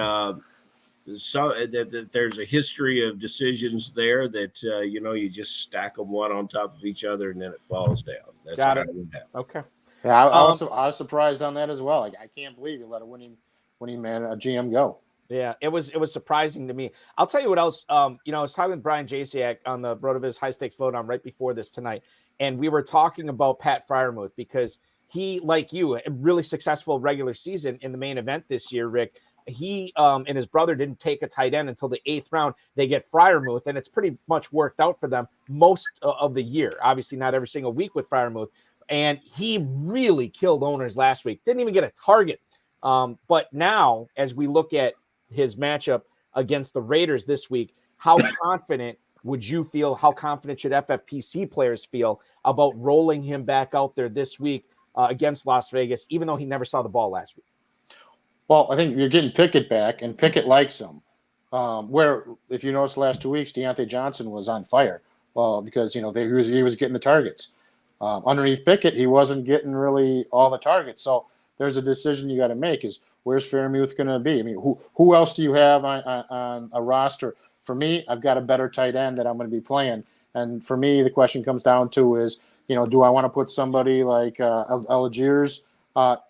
Speaker 4: that there's a history of decisions there that you just stack them one on top of each other and then it falls down. That's how it would happen.
Speaker 1: Okay.
Speaker 5: Yeah, I was surprised on that as well. Like, I can't believe you let a winning man, a GM, go.
Speaker 1: Yeah, it was surprising to me. I'll tell you what else. I was talking with Brian Jasiak on the RotoViz High Stakes Lowdown right before this tonight, and we were talking about Pat Freiermuth because he, like you, a really successful regular season in the main event this year, Rick. He and his brother didn't take a tight end until the 8th round. They get Freiermuth, and it's pretty much worked out for them most of the year. Obviously, not every single week with Freiermuth. And he really killed owners last week. Didn't even get a target. But now, as we look at his matchup against the Raiders this week, how confident would you feel? How confident should FFPC players feel about rolling him back out there this week against Las Vegas, even though he never saw the ball last week?
Speaker 5: Well, I think you're getting Pickett back, and Pickett likes him. Where, if you notice, the last 2 weeks, Deontay Johnson was on fire because he was getting the targets. Underneath Pickett, he wasn't getting really all the targets. So there's a decision you got to make: is where's Fairmouth going to be? I mean, who else do you have on a roster? For me, I've got a better tight end that I'm going to be playing. And for me, the question comes down to is, do I want to put somebody like Algiers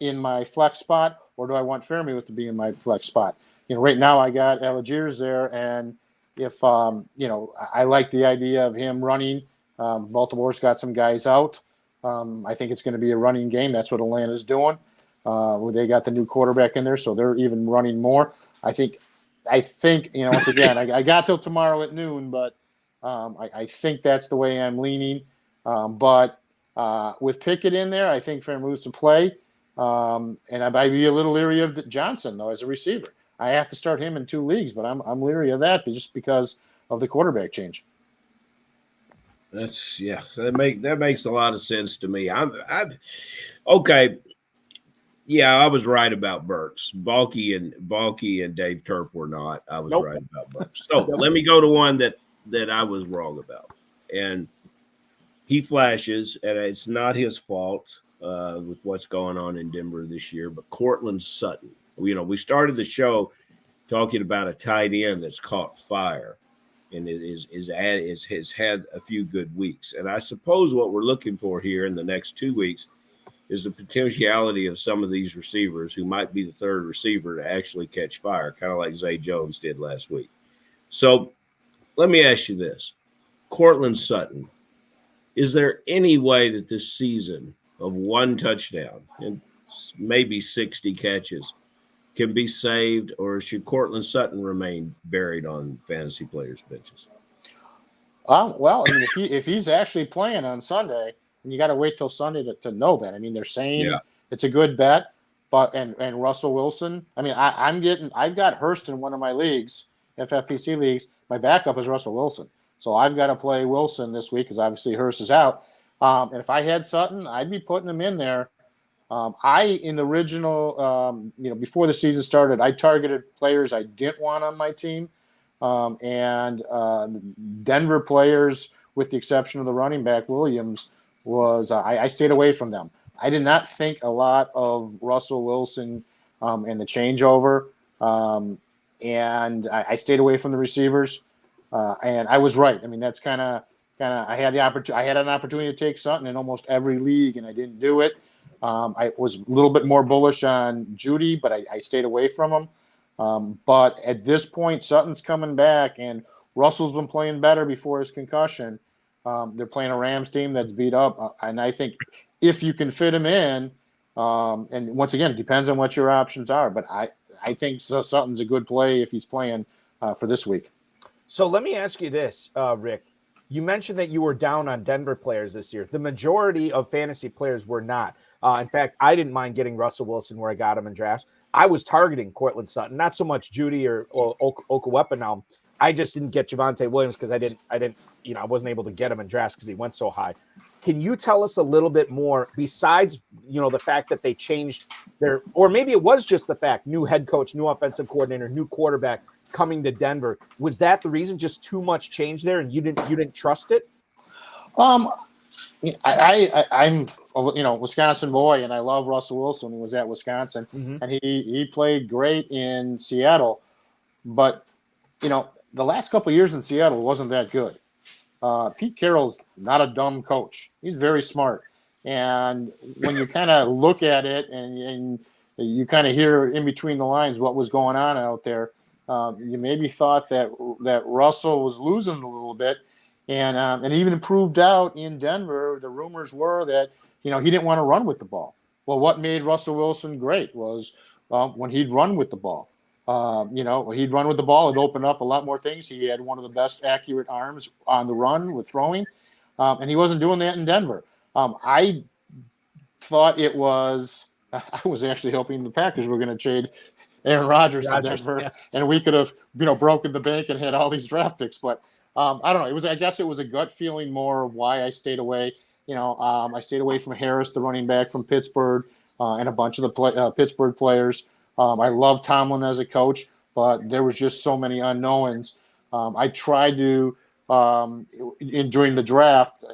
Speaker 5: in my flex spot, or do I want Fairmouth to be in my flex spot? Right now I got Algiers there, and if I like the idea of him running. Baltimore's got some guys out. I think it's going to be a running game. That's what Atlanta's doing. They got the new quarterback in there, so they're even running more. I think once again, I got till tomorrow at noon, but I think that's the way I'm leaning. But with Pickett in there, I think Fairmouth's to play. And I'd be a little leery of Johnson, though, as a receiver. I have to start him in 2 leagues, but I'm leery of that just because of the quarterback change.
Speaker 4: That makes a lot of sense to me. I'm okay. Yeah, I was right about Burks. Balky and Dave Turp were not. I was right about Burks. So let me go to one that I was wrong about. And he flashes, and it's not his fault with what's going on in Denver this year, but Cortland Sutton. We started the show talking about a tight end that's caught fire. And has had a few good weeks. And I suppose what we're looking for here in the next 2 weeks is the potentiality of some of these receivers who might be the third receiver to actually catch fire, kind of like Zay Jones did last week. So let me ask you this. Cortland Sutton, is there any way that this season of one touchdown and maybe 60 catches can be saved, or should Cortland Sutton remain buried on fantasy players' benches?
Speaker 5: Well, I mean, if he's actually playing on Sunday, and you got to wait till Sunday to know that. I mean, they're saying it's a good bet, but and Russell Wilson. I mean, I've got Hurst in one of my leagues, FFPC leagues. My backup is Russell Wilson, so I've got to play Wilson this week because obviously Hurst is out. And if I had Sutton, I'd be putting him in there. In the original, before the season started, I targeted players I didn't want on my team. And Denver players, with the exception of the running back, Williams, I stayed away from them. I did not think a lot of Russell Wilson and the changeover. And I stayed away from the receivers. And I was right. I mean, that's kind of I had an opportunity to take Sutton in almost every league, and I didn't do it. I was a little bit more bullish on Judy, but I stayed away from him. But at this point, Sutton's coming back, and Russell's been playing better before his concussion. They're playing a Rams team that's beat up, and I think if you can fit him in, and once again, it depends on what your options are, but I think Sutton's a good play if he's playing for this week.
Speaker 1: So let me ask you this, Rick. You mentioned that you were down on Denver players this year. The majority of fantasy players were not. In fact, I didn't mind getting Russell Wilson where I got him in drafts. I was targeting Cortland Sutton, not so much Judy or Okawepa now. I just didn't get Javonte Williams because I wasn't able to get him in drafts because he went so high. Can you tell us a little bit more besides, the fact that they changed or maybe it was just the fact, new head coach, new offensive coordinator, new quarterback coming to Denver. Was that the reason? Just too much change there and you didn't trust it?
Speaker 5: I'm Wisconsin boy, and I love Russell Wilson. He was at Wisconsin, and he played great in Seattle. But, the last couple of years in Seattle wasn't that good. Pete Carroll's not a dumb coach. He's very smart. And when you kind of look at it and you kind of hear in between the lines what was going on out there, you maybe thought that Russell was losing a little bit. And even proved out in Denver, the rumors were that, he didn't want to run with the ball. Well, what made Russell Wilson great was when he'd run with the ball. He'd run with the ball. It opened up a lot more things. He had one of the best accurate arms on the run with throwing. And he wasn't doing that in Denver. I thought it was. I was actually hoping the Packers were going to trade Aaron Rodgers to Denver,
Speaker 1: yeah.
Speaker 5: and we could have, broken the bank and had all these draft picks. But I don't know. I guess it was a gut feeling more of why I stayed away. I stayed away from Harris, the running back from Pittsburgh, and a bunch of the Pittsburgh players. I love Tomlin as a coach, but there was just so many unknowns. I tried to, during the draft,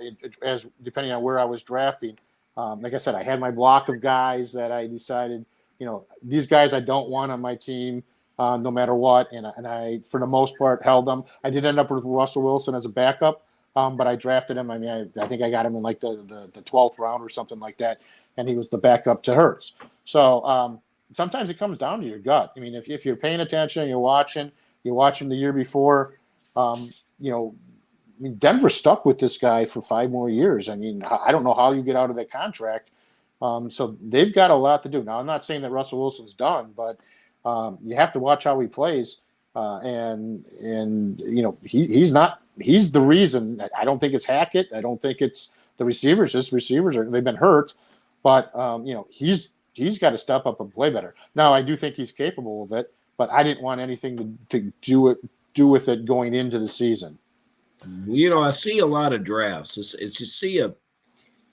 Speaker 5: as depending on where I was drafting. Like I said, I had my block of guys that I decided, these guys I don't want on my team, no matter what. And I, for the most part, held them. I did end up with Russell Wilson as a backup, but I drafted him. I mean, I think I got him in like the 12th round or something like that, and he was the backup to Hurts. So sometimes it comes down to your gut. I mean, if you're paying attention, you're watching the year before, I mean, Denver stuck with this guy for 5 more years. I mean, I don't know how you get out of that contract. So they've got a lot to do. Now, I'm not saying that Russell Wilson's done, but you have to watch how he plays. And he's not. He's the reason. I don't think it's Hackett. I don't think it's the receivers. His receivers they've been hurt, but he's got to step up and play better. Now, I do think he's capable of it, but I didn't want anything to do with it going into the season.
Speaker 4: I see a lot of drafts. It's you see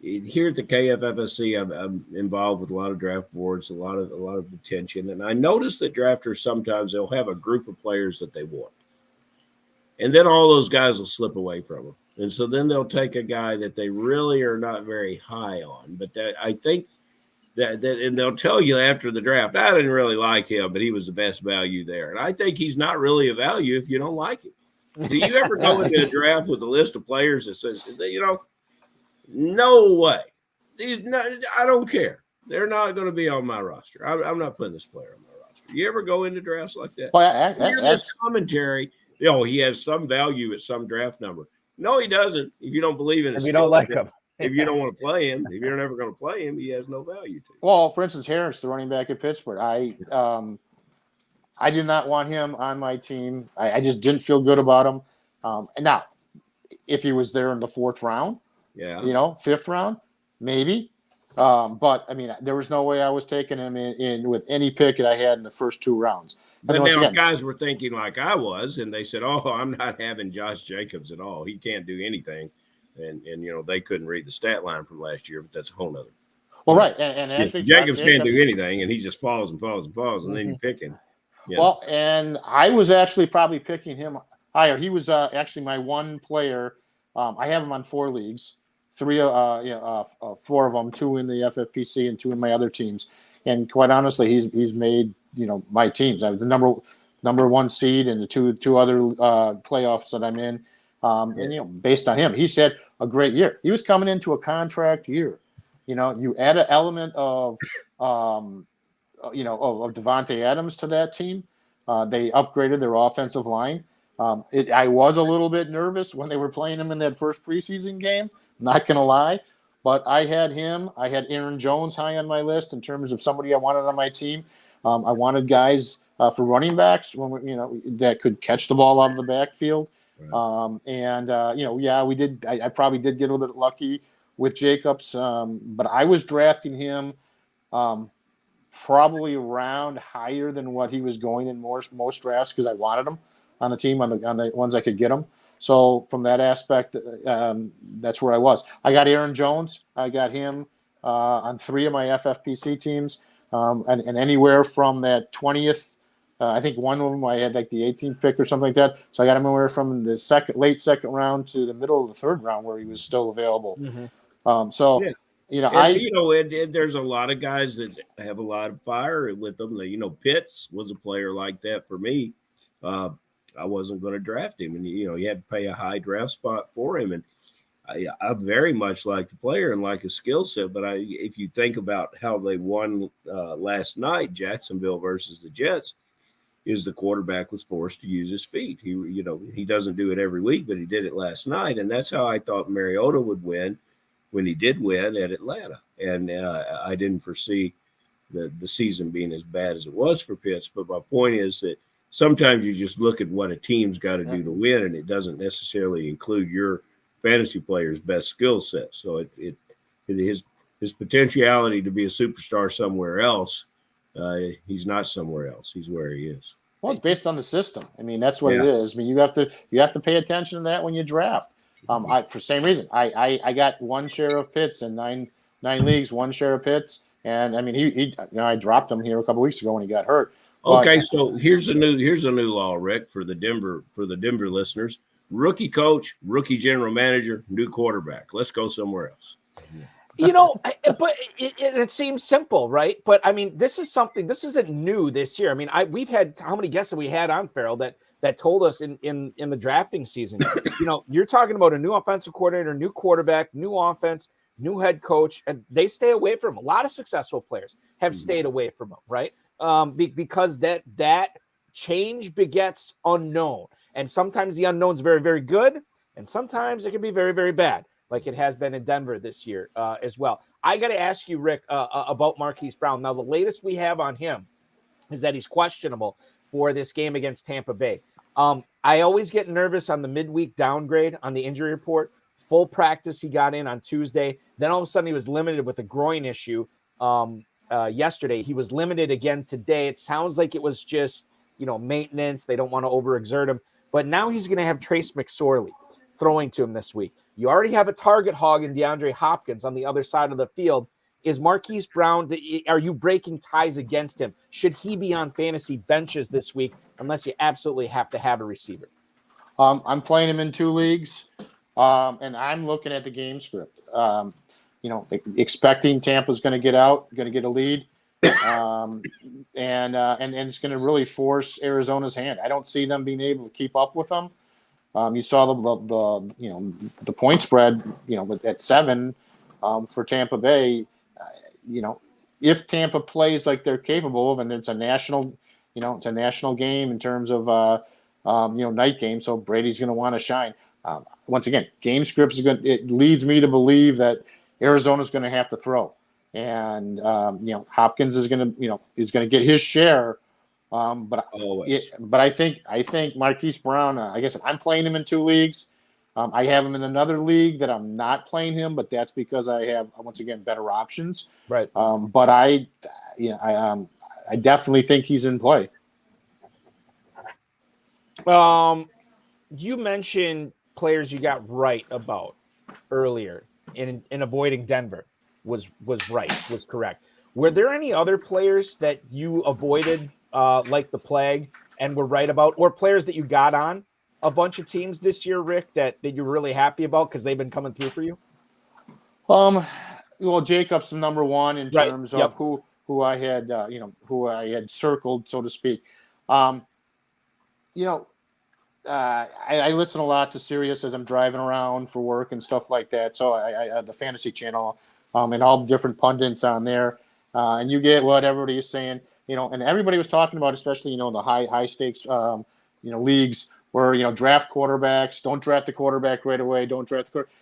Speaker 4: here at the KFFSC, I'm involved with a lot of draft boards, a lot of attention, and I notice that drafters sometimes they'll have a group of players that they want, and then all those guys will slip away from them, and so then they'll take a guy that they really are not very high on, but I think that and they'll tell you after the draft, I didn't really like him, but he was the best value there, and I think he's not really a value if you don't like him. Do you ever go into a draft with a list of players that says, no way. I don't care. They're not going to be on my roster. I'm not putting this player on my roster. You ever go into drafts like that?
Speaker 5: Well,
Speaker 4: hear this commentary. He has some value at some draft number. No, he doesn't. If you don't believe in his
Speaker 1: If you don't like him.
Speaker 4: If you don't want to play him, if you're never going to play him, he has no value to you.
Speaker 5: Well, for instance, Harris, the running back at Pittsburgh, I did not want him on my team. I just didn't feel good about him. And now, if he was there in the 4th round, 5th round, maybe. But I mean, there was no way I was taking him in with any pick that I had in the first 2 rounds.
Speaker 4: But now guys were thinking like I was, and they said, "Oh, I'm not having Josh Jacobs at all. He can't do anything." And they couldn't read the stat line from last year, but that's a whole nother.
Speaker 5: Well, right, and actually,
Speaker 4: Jacobs can't do anything, and he just falls and falls and falls, and then you pick him.
Speaker 5: Yeah. Well, and I was actually probably picking him higher. He was actually my one player. I have him on 4 leagues, 4 of them, 2 in the FFPC and 2 in my other teams. And quite honestly, he's made my teams. I was the number 1 seed in the two other playoffs that I'm in. And based on him, he's had a great year. He was coming into a contract year. You add an element of of Devontae Adams to that team. They upgraded their offensive line. I was a little bit nervous when they were playing him in that first preseason game. Not going to lie. But I had him. I had Aaron Jones high on my list in terms of somebody I wanted on my team. I wanted guys for running backs that could catch the ball out of the backfield. Right. We did. I probably did get a little bit lucky with Jacobs, but I was drafting him probably around higher than what he was going in most drafts because I wanted him on the team on the ones I could get him. So from that aspect, that's where I was. I got Aaron Jones. I got him on 3 of my FFPC teams, and anywhere from that 20th. I think one of them I had like the 18th pick or something like that. So I got him anywhere from the late second round to the middle of the 3rd round where he was still available. Mm-hmm.
Speaker 4: There's a lot of guys that have a lot of fire with them. Pitts was a player like that for me. I wasn't going to draft him, and you had to pay a high draft spot for him. And I very much like the player and like his skill set. But if you think about how they won last night, Jacksonville versus the Jets, is the quarterback was forced to use his feet. He doesn't do it every week, but he did it last night, and that's how I thought Mariota would win when he did win at Atlanta. And I didn't foresee the season being as bad as it was for Pitts. But my point is that sometimes you just look at what a team's got to do to win, and it doesn't necessarily include your fantasy player's best skill set. So it is his potentiality to be a superstar somewhere else, he's not somewhere else. He's where he is.
Speaker 5: Well, it's based on the system. I mean, that's what
Speaker 4: Yeah.
Speaker 5: it is. I mean, you have to pay attention to that when you draft. For same reason, I got one share of Pitts in nine leagues, one share of Pitts, and I mean, I dropped him here a couple weeks ago when he got hurt.
Speaker 4: Okay, so here's a new law, Rick, for the Denver listeners: rookie coach, rookie general manager, new quarterback. Let's go somewhere else.
Speaker 1: But it seems simple, right? But I mean, this isn't new this year. I mean, we've had, how many guests have we had on, Farrell, that told us in the drafting season, you're talking about a new offensive coordinator, new quarterback, new offense, new head coach, and they stay away from him. A lot of successful players have stayed away from him, right? Because that change begets unknown. And sometimes the unknown is very, very good, and sometimes it can be very, very bad, like it has been in Denver this year as well. I got to ask you, Rick, about Marquise Brown. Now, the latest we have on him is that he's questionable for this game against Tampa Bay. I always get nervous on the midweek downgrade on the injury report. Full practice he got in on Tuesday. Then all of a sudden he was limited with a groin issue yesterday. He was limited again today. It sounds like it was just, maintenance. They don't want to overexert him. But now he's going to have Trace McSorley throwing to him this week. You already have a target hog in DeAndre Hopkins on the other side of the field. Is Marquise Brown, are you breaking ties against him? Should he be on fantasy benches this week unless you absolutely have to have a receiver?
Speaker 5: I'm playing him in 2 leagues, and I'm looking at the game script. Expecting Tampa's going to get out, going to get a lead, and it's going to really force Arizona's hand. I don't see them being able to keep up with them. You saw the point spread, at 7 for Tampa Bay. If Tampa plays like they're capable of, and it's a national game in terms of night game, so Brady's going to want to shine. Once again, game scripts it leads me to believe that Arizona's going to have to throw, and Hopkins is going to get his share. But I think Marquise Brown. I guess I'm playing him in 2 leagues. I have him in another league that I'm not playing him, but that's because I have, once again, better options.
Speaker 1: Right.
Speaker 5: But I definitely think he's in play.
Speaker 1: You mentioned players you got right about earlier in avoiding Denver was correct. Were there any other players that you avoided like the plague and were right about, or players that you got on a bunch of teams this year, Rick, that you're really happy about because they've been coming through for you?
Speaker 5: Well, Jacobs number 1 in terms of who I had who I had circled, so to speak. I listen a lot to Sirius as I'm driving around for work and stuff like that. So I the Fantasy Channel and all the different pundits on there. And you get what everybody is saying, and everybody was talking about, especially, the high stakes, leagues where, draft quarterbacks, don't draft the quarterback right away. Don't draft the quarterback.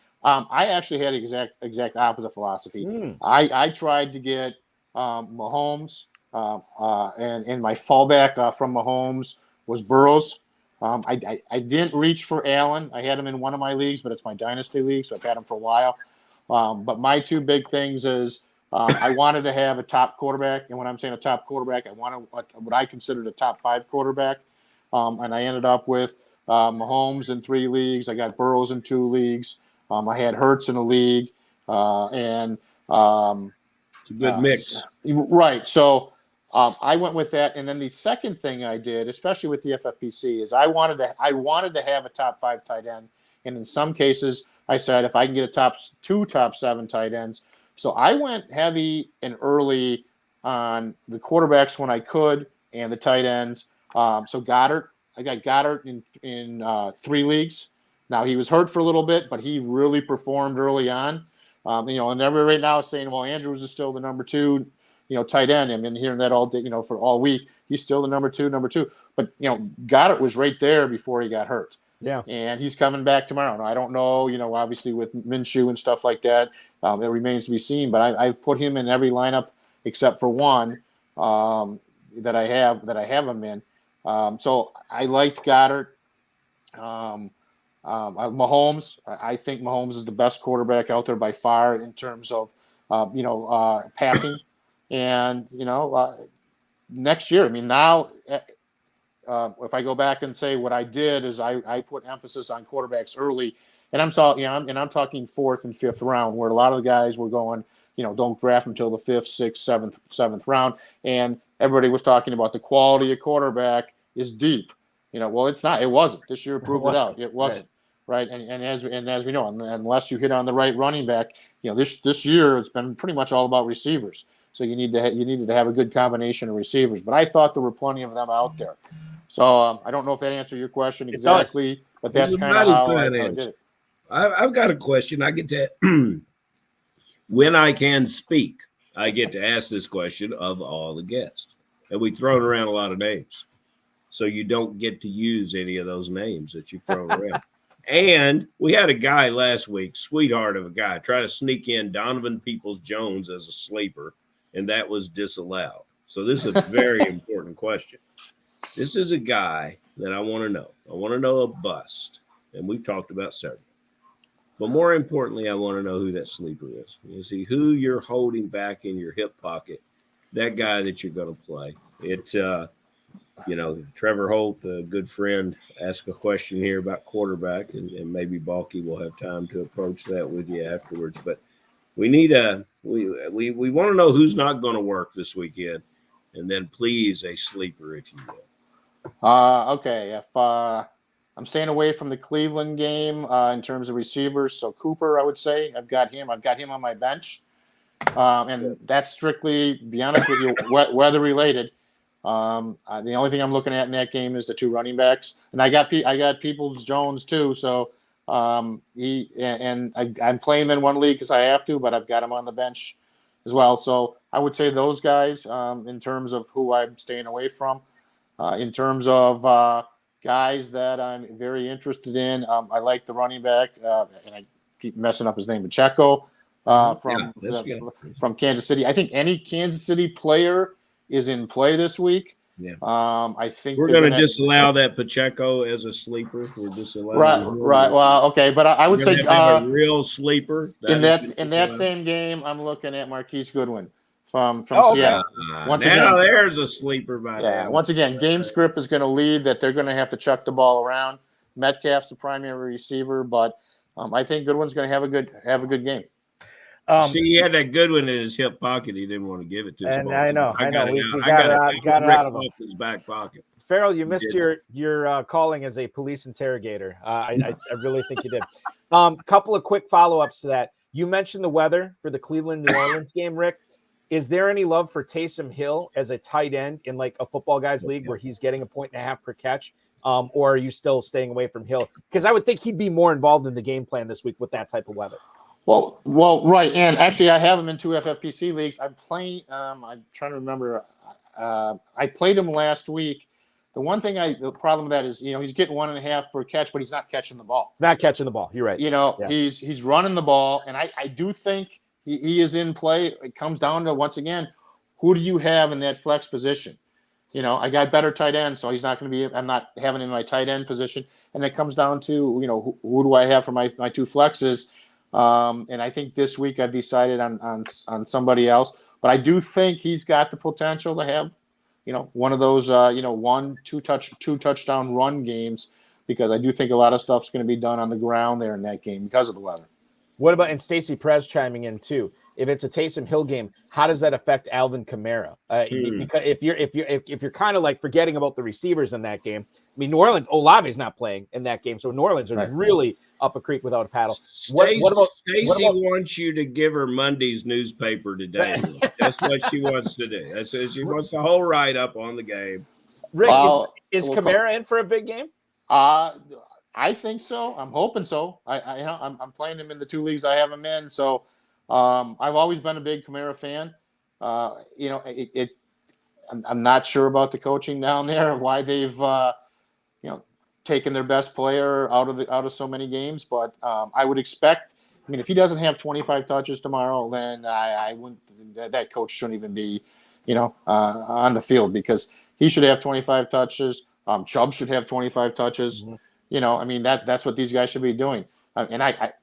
Speaker 5: I actually had the exact opposite philosophy. I tried to get Mahomes, and my fallback from Mahomes was Burrows. I didn't reach for Allen. I had him in one of my leagues, but it's my dynasty league, so I've had him for a while. But my 2 big things is I wanted to have a top quarterback, and when I'm saying a top quarterback, I wanted what I considered a top 5 quarterback, and I ended up with Mahomes in 3 leagues. I got Burrows in 2 leagues. I had Hurts in a league, and
Speaker 4: it's a good mix,
Speaker 5: right? So I went with that, and then the second thing I did, especially with the FFPC, is I wanted to have a top 5 tight end, and in some cases, I said if I can get a 2 top 7 tight ends. So I went heavy and early on the quarterbacks when I could, and the tight ends. So Goddard, I got Goddard in 3 leagues. Now he was hurt for a little bit, but he really performed early on. And everybody right now is saying, well, Andrews is still the number 2, tight end. I've been hearing that all day, for all week. He's still the number two. But Goddard was right there before he got hurt.
Speaker 1: Yeah, and
Speaker 5: he's coming back tomorrow. Now, I don't know, obviously with Minshew and stuff like that, it remains to be seen. But I've put him in every lineup except for one that I have him in. So I liked Goddard. Mahomes. I think Mahomes is the best quarterback out there by far in terms of passing. And, next year, I mean, now if I go back and say what I did is I put emphasis on quarterbacks early, and I'm talking 4th and 5th round, where a lot of the guys were going, don't draft until the 5th, 6th, 7th round. And everybody was talking about the quality of quarterback is deep. Well, it's not. It wasn't. This year proved it out. It wasn't. Right. And as we know, unless you hit on the right running back, this year it's been pretty much all about receivers. So you needed to have a good combination of receivers. But I thought there were plenty of them out there. So I don't know if that answered your question exactly, but that's kind of how I did it.
Speaker 4: I've got a question. I get to when I can speak, I get to ask this question of all the guests, and we've thrown around a lot of names, so you don't get to use any of those names that you've thrown around. And we had a guy last week, sweetheart of a guy, try to sneak in Donovan Peoples-Jones as a sleeper, and that was disallowed. So this is a very important question. This is a guy that I want to know. I want to know a bust, and we've talked about several. But more importantly, I want to know who that sleeper is. You see who you're holding back in your hip pocket, that guy that you're going to play. Trevor Holt, a good friend, asked a question here about quarterback, and maybe Balky will have time to approach that with you afterwards. But we need we want to know who's not going to work this weekend, and then please a sleeper, if you will.
Speaker 5: Okay. If I'm staying away from the Cleveland game in terms of receivers, so Cooper, I would say I've got him on my bench, and that's strictly, to be honest with you, weather related. The only thing I'm looking at in that game is the 2 running backs, and I got Peoples-Jones too. So I'm playing him in one league because I have to, but I've got him on the bench as well. So I would say those guys in terms of who I'm staying away from. In terms of guys that I'm very interested in, I like the running back, and I keep messing up his name, Pacheco from Kansas City. I think any Kansas City player is in play this week.
Speaker 4: Yeah.
Speaker 5: I think
Speaker 4: we're going to disallow that Pacheco as a sleeper. We're disallowing.
Speaker 5: Right. Well, okay, but I would say
Speaker 4: a real sleeper.
Speaker 5: In that same game, I'm looking at Marquise Goodwin from Seattle.
Speaker 4: Once again, there's a sleeper by now.
Speaker 5: Once again, game script is going to lead that they're going to have to chuck the ball around. Metcalf's the primary receiver, but I think Goodwin's going to have a good game.
Speaker 4: He had that good one in his hip pocket. He didn't want to give it to us.
Speaker 1: And I know.
Speaker 4: We got it out of his back pocket.
Speaker 1: Farrell, you missed your calling as a police interrogator. I really think you did. Couple of quick follow-ups to that. You mentioned the weather for the Cleveland-New Orleans game, Rick. Is there any love for Taysom Hill as a tight end in like a football guys league where he's getting 1.5 points per catch? Or are you still staying away from Hill? Because I would think he'd be more involved in the game plan this week with that type of weather.
Speaker 5: Well, right. And actually, I have him in 2 FFPC leagues. I'm playing. I'm trying to remember. I played him last week. The problem with that is, he's getting 1.5 per catch, but he's not catching the ball.
Speaker 1: Not catching the ball. You're right.
Speaker 5: He's running the ball, and I do think he is in play. It comes down to, once again, who do you have in that flex position? I got better tight ends, so he's not going to be. I'm not having him in my tight end position, and it comes down to who do I have for my 2 flexes. And I think this week I've decided on somebody else, but I do think he's got the potential to have, one of those, 2 touchdown run games, because I do think a lot of stuff's going to be done on the ground there in that game because of the weather.
Speaker 1: What about, and Stacey Perez chiming in too? If it's a Taysom Hill game, how does that affect Alvin Kamara? Because if you're kind of like forgetting about the receivers in that game, I mean, New Orleans, Olave's not playing in that game, so New Orleans is really up a creek without a paddle.
Speaker 4: Stacey wants you to give her Monday's newspaper today. That's what she wants to do. She wants the whole write-up on the game.
Speaker 1: Rick, is Kamara in for a big game?
Speaker 5: I think so. I'm hoping so. I'm playing him in the 2 leagues I have him in, so I've always been a big Kamara fan. I'm not sure about the coaching down there, why they've taken their best player out of so many games, but I would expect. I mean, if he doesn't have 25 touches tomorrow, then I wouldn't. That coach shouldn't even be, on the field, because he should have 25 touches. Chubb should have 25 touches. Mm-hmm. I mean, that's what these guys should be doing. And I,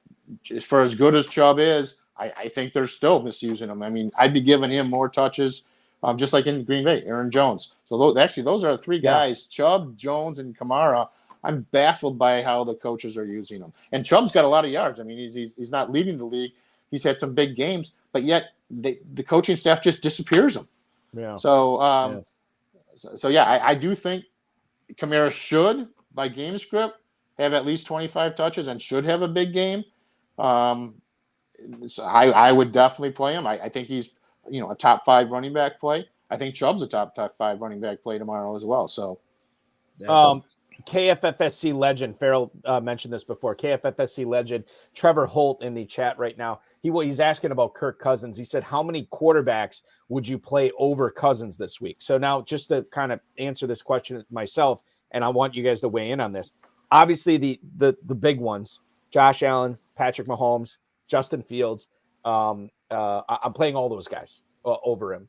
Speaker 5: for as good as Chubb is, I think they're still misusing him. I mean, I'd be giving him more touches, just like in Green Bay, Aaron Jones. So those are the three guys, Chubb, Jones, and Kamara. I'm baffled by how the coaches are using them. And Chubb's got a lot of yards. I mean, he's not leading the league. He's had some big games, but yet the coaching staff just disappears him.
Speaker 1: Yeah.
Speaker 5: So, I do think Kamara should, by game script, have at least 25 touches and should have a big game. So I would definitely play him. I think he's, a top 5 running back play. I think Chubb's a top 5 running back play tomorrow as well. So,
Speaker 1: KFFSC legend, Farrell mentioned this before. KFFSC legend Trevor Holt in the chat right now. He's asking about Kirk Cousins. He said, how many quarterbacks would you play over Cousins this week? So now, just to kind of answer this question myself, and I want you guys to weigh in on this. Obviously, the big ones: Josh Allen, Patrick Mahomes, Justin Fields. I'm playing all those guys over him.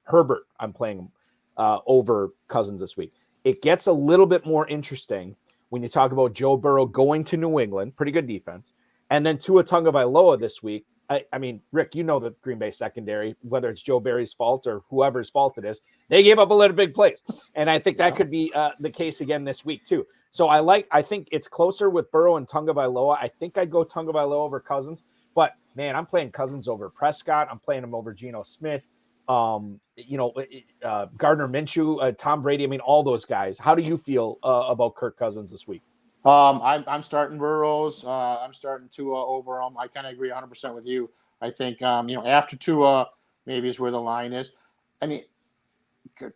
Speaker 1: Herbert, I'm playing him over Cousins this week. It gets a little bit more interesting when you talk about Joe Burrow going to New England, pretty good defense, and then Tua Tagovailoa this week. I mean, Rick, you know the Green Bay secondary, whether it's Joe Barry's fault or whoever's fault it is, they gave up a lot of big plays. And I think that could be the case again this week too. So I think it's closer with Burrow and Tagovailoa. I think I'd go Tagovailoa over Cousins, but man, I'm playing Cousins over Prescott. I'm playing him over Geno Smith. Gardner Minshew, Tom Brady. I mean, all those guys. How do you feel about Kirk Cousins this week?
Speaker 5: I'm starting Burrows. I'm starting Tua over him. I kind of agree 100% with you. I think, after Tua maybe is where the line is. I mean,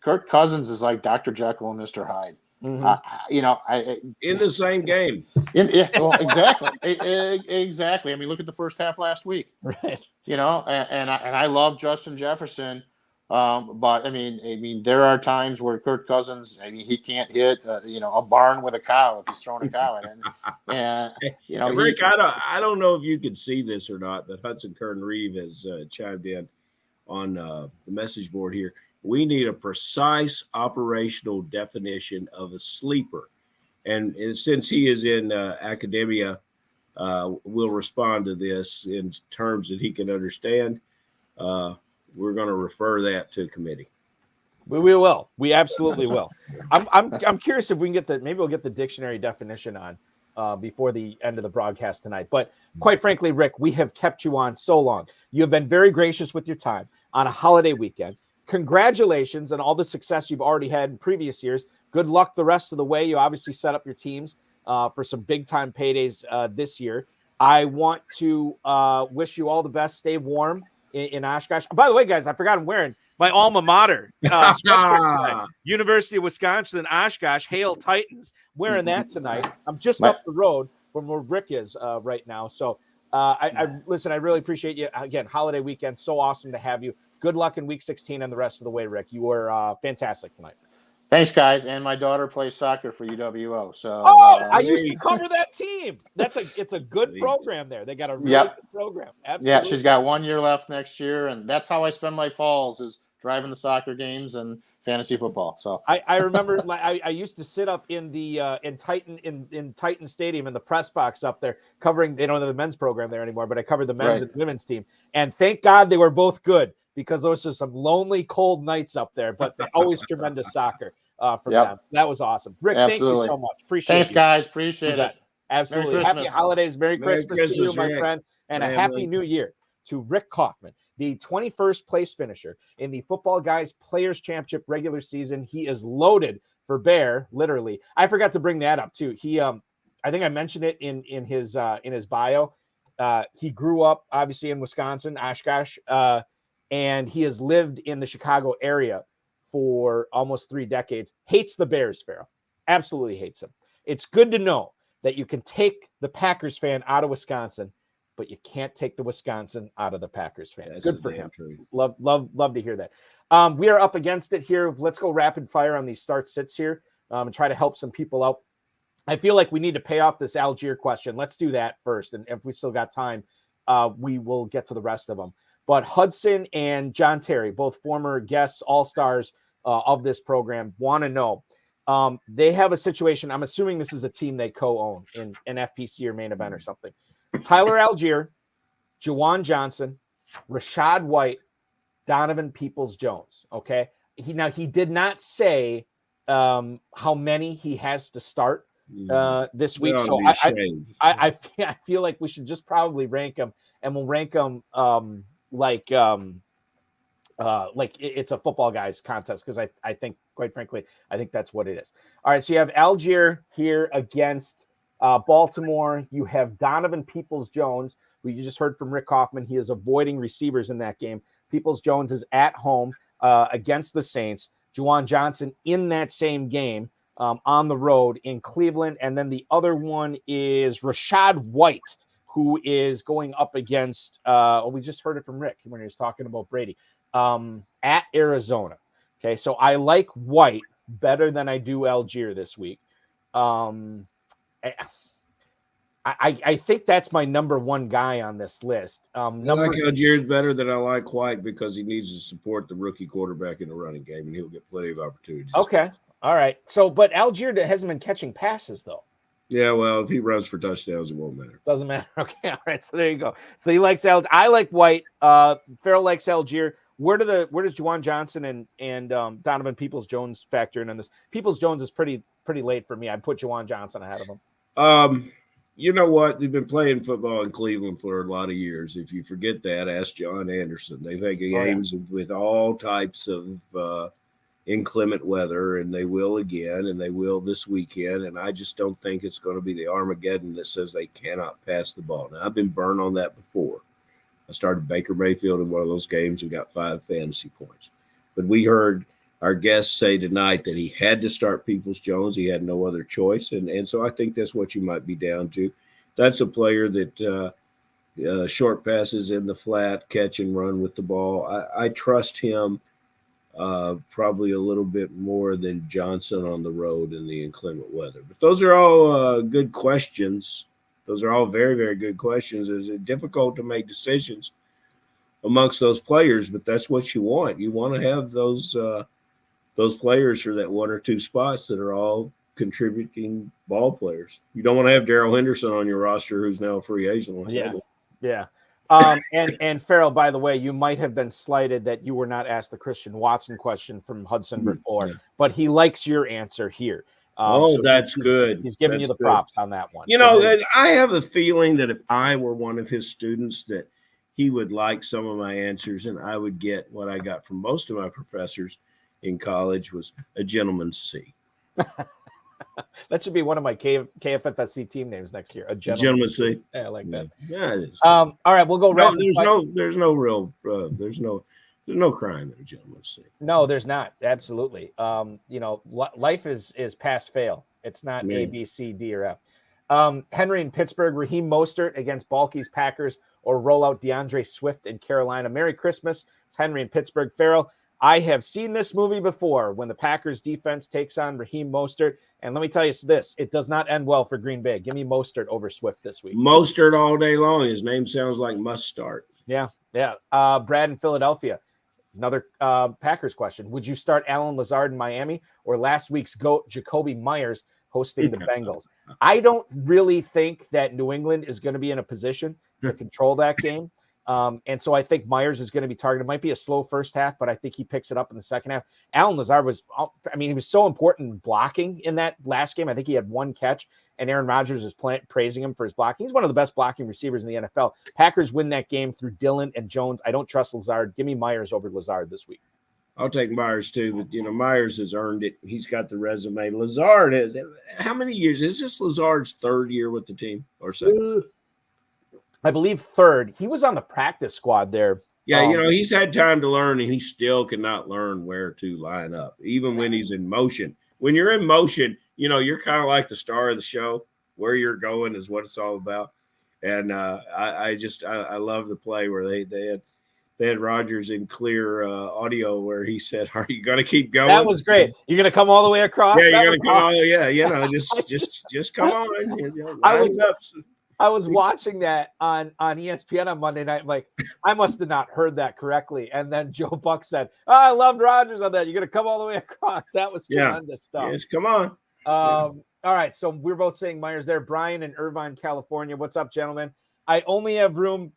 Speaker 5: Kirk Cousins is like Dr. Jekyll and Mr. Hyde.
Speaker 4: Mm-hmm. In the same game.
Speaker 5: Exactly. Exactly. I mean, look at the first half last week.
Speaker 1: Right.
Speaker 5: And I love Justin Jefferson. But I mean, there are times where Kirk Cousins, he can't hit, a barn with a cow if he's throwing a cow at it. And
Speaker 4: Rick, I don't know if you could see this or not, but Hudson Kern-Reeve has chimed in on the message board here. We need a precise operational definition of a sleeper, and since he is in academia, we'll respond to this in terms that he can understand. We're going to refer that to committee.
Speaker 1: We will. We absolutely will. I'm curious if we can maybe we'll get the dictionary definition on before the end of the broadcast tonight. But quite frankly, Rick, we have kept you on so long. You have been very gracious with your time on a holiday weekend. Congratulations on all the success you've already had in previous years. Good luck the rest of the way. You obviously set up your teams for some big time paydays this year. I want to wish you all the best. Stay warm in Oshkosh. By the way, guys, I forgot I'm wearing my alma mater sweatshirt tonight. University of Wisconsin, Oshkosh, Hail Titans. Wearing that tonight. I'm just up the road from where Rick is right now. So listen, I really appreciate you. Again, holiday weekend. So awesome to have you. Good luck in week 16 and the rest of the way, Rick. You were fantastic tonight.
Speaker 5: Thanks, guys. And my daughter plays soccer for UWO. So
Speaker 1: I used to cover that team. It's a good program there. They got a really good program. Absolutely.
Speaker 5: Yeah, she's got 1 year left next year, and that's how I spend my falls is driving the soccer games and fantasy football. So
Speaker 1: I remember I used to sit up in the in Titan Stadium in the press box up there covering. They don't have the men's program there anymore, but I covered the men's and women's team. And thank God they were both good, because those are some lonely, cold nights up there, but always tremendous soccer from them. That was awesome. Rick, thank you so much. Appreciate it.
Speaker 5: Thanks, guys. Appreciate it.
Speaker 1: Absolutely. Happy holidays. Merry Christmas to you, my friend, and a happy new year to Rick Kaufman, the 21st place finisher in the Football Guys Players Championship regular season. He is loaded for bear, literally. I forgot to bring that up too. He, I think I mentioned it in his bio. He grew up obviously in Wisconsin, Oshkosh, and he has lived in the Chicago area for almost 3 decades. Hates the Bears, Farrell. Absolutely hates them. It's good to know that you can take the Packers fan out of Wisconsin, but you can't take the Wisconsin out of the Packers fan.
Speaker 4: That's
Speaker 1: good for him.
Speaker 4: Truth.
Speaker 1: Love to hear that. We are up against it here. Let's go rapid fire on these start sits here and try to help some people out. I feel like we need to pay off this Algier question. Let's do that first. And if we still got time, we will get to the rest of them. But Hudson and John Terry, both former guests, all-stars of this program, want to know. They have a situation. I'm assuming this is a team they co-own in an FPC or main event or something. Tyler Algier, Juwan Johnson, Rashad White, Donovan Peoples-Jones. Okay. He did not say how many he has to start this week. So I feel like we should just probably rank them, and we'll rank them like it's a football guys contest, because I think, quite frankly, I think that's what it is. All right, so you have Algier here against Baltimore. You have Donovan Peoples-Jones, who you just heard from Rick Kaufman. He is avoiding receivers in that game. Peoples-Jones is at home against the Saints. Juwan Johnson in that same game on the road in Cleveland. And then the other one is Rashad White, who is going up against, we just heard it from Rick when he was talking about Brady, at Arizona. Okay, so I like White better than I do Algier this week. I think that's my number one guy on this list.
Speaker 4: I like Algier's better than I like White because he needs to support the rookie quarterback in the running game, and he'll get plenty of opportunities.
Speaker 1: Okay, all right. So, but Algier hasn't been catching passes, though.
Speaker 4: Yeah, well, if he runs for touchdowns, it won't matter.
Speaker 1: Doesn't matter. Okay, all right. So there you go. So he likes Algier. I like White. Farrell likes Algier. Where does Juwan Johnson and Donovan Peoples-Jones factor in on this? Peoples-Jones is pretty late for me. I'd put Juwan Johnson ahead of him.
Speaker 4: You know what? They've been playing football in Cleveland for a lot of years. If you forget that, ask John Anderson. They've had games with all types of inclement weather, and they will again, and they will this weekend. And I just don't think it's going to be the Armageddon that says they cannot pass the ball. Now, I've been burned on that before. I started Baker Mayfield in one of those games and got 5 fantasy points. But we heard our guest say tonight that he had to start Peoples-Jones. He had no other choice. And so I think that's what you might be down to. That's a player that short passes in the flat, catch and run with the ball. I trust him probably a little bit more than Johnson on the road in the inclement weather. But those are all good questions. Those are all very, very good questions. It's difficult to make decisions amongst those players, but that's what you want. You want to have those players for that 1 or 2 spots that are all contributing ball players. You don't want to have Darrell Henderson on your roster, who's now a free agent.
Speaker 1: Yeah. And Farrell, by the way, you might have been slighted that you were not asked the Christian Watson question from Hudson before, but he likes your answer here.
Speaker 4: So that's good.
Speaker 1: He's giving you the props on that one.
Speaker 4: You know, I have a feeling that if I were one of his students, that he would like some of my answers, and I would get what I got from most of my professors in college was a gentleman's C.
Speaker 1: That should be one of my KFFSC team names next year. A
Speaker 4: gentleman's C.
Speaker 1: Yeah, I like that.
Speaker 4: Yeah, it is.
Speaker 1: All right, we'll go.
Speaker 4: There's no crime in a gentleman's C.
Speaker 1: No, there's not. Absolutely. Life is pass fail. It's not A, B, C, D, or F. Henry in Pittsburgh, Raheem Mostert against Balky's Packers, or roll out DeAndre Swift in Carolina. Merry Christmas. It's Henry in Pittsburgh. Farrell, I have seen this movie before when the Packers defense takes on Raheem Mostert. And let me tell you this, it does not end well for Green Bay. Give me Mostert over Swift this week.
Speaker 4: Mostert all day long. His name sounds like must start.
Speaker 1: Yeah. Brad in Philadelphia. Another Packers question. Would you start Alan Lazard in Miami or last week's GOAT Jacoby Myers hosting the Bengals? I don't really think that New England is going to be in a position to control that game. And so I think Myers is going to be targeted. It might be a slow first half, but I think he picks it up in the second half. Alan Lazard he was so important in blocking in that last game. I think he had 1 catch, and Aaron Rodgers is praising him for his blocking. He's one of the best blocking receivers in the NFL. Packers win that game through Dillon and Jones. I don't trust Lazard. Give me Myers over Lazard this week.
Speaker 4: I'll take Myers too, but Myers has earned it. He's got the resume. Lazard has. How many years? Is this Lazard's 3rd year with the team or so?
Speaker 1: I believe 3rd. He was on the practice squad there.
Speaker 4: Yeah, he's had time to learn, and he still cannot learn where to line up, even when he's in motion. When you're in motion, you're kind of like the star of the show. Where you're going is what it's all about. And I love the play where they had Rodgers in clear audio where he said, "Are you going to keep going?"
Speaker 1: That was great. You're going to come all the way across.
Speaker 4: Yeah, you're going to come all. Yeah, just come on.
Speaker 1: I was watching that on ESPN on Monday night. I'm like, I must have not heard that correctly. And then Joe Buck said, I loved Rodgers on that. You're going to come all the way across. That was tremendous stuff.
Speaker 4: Yes, come on.
Speaker 1: All right. So we're both saying Myers there. Brian in Irvine, California. What's up, gentlemen? I only have room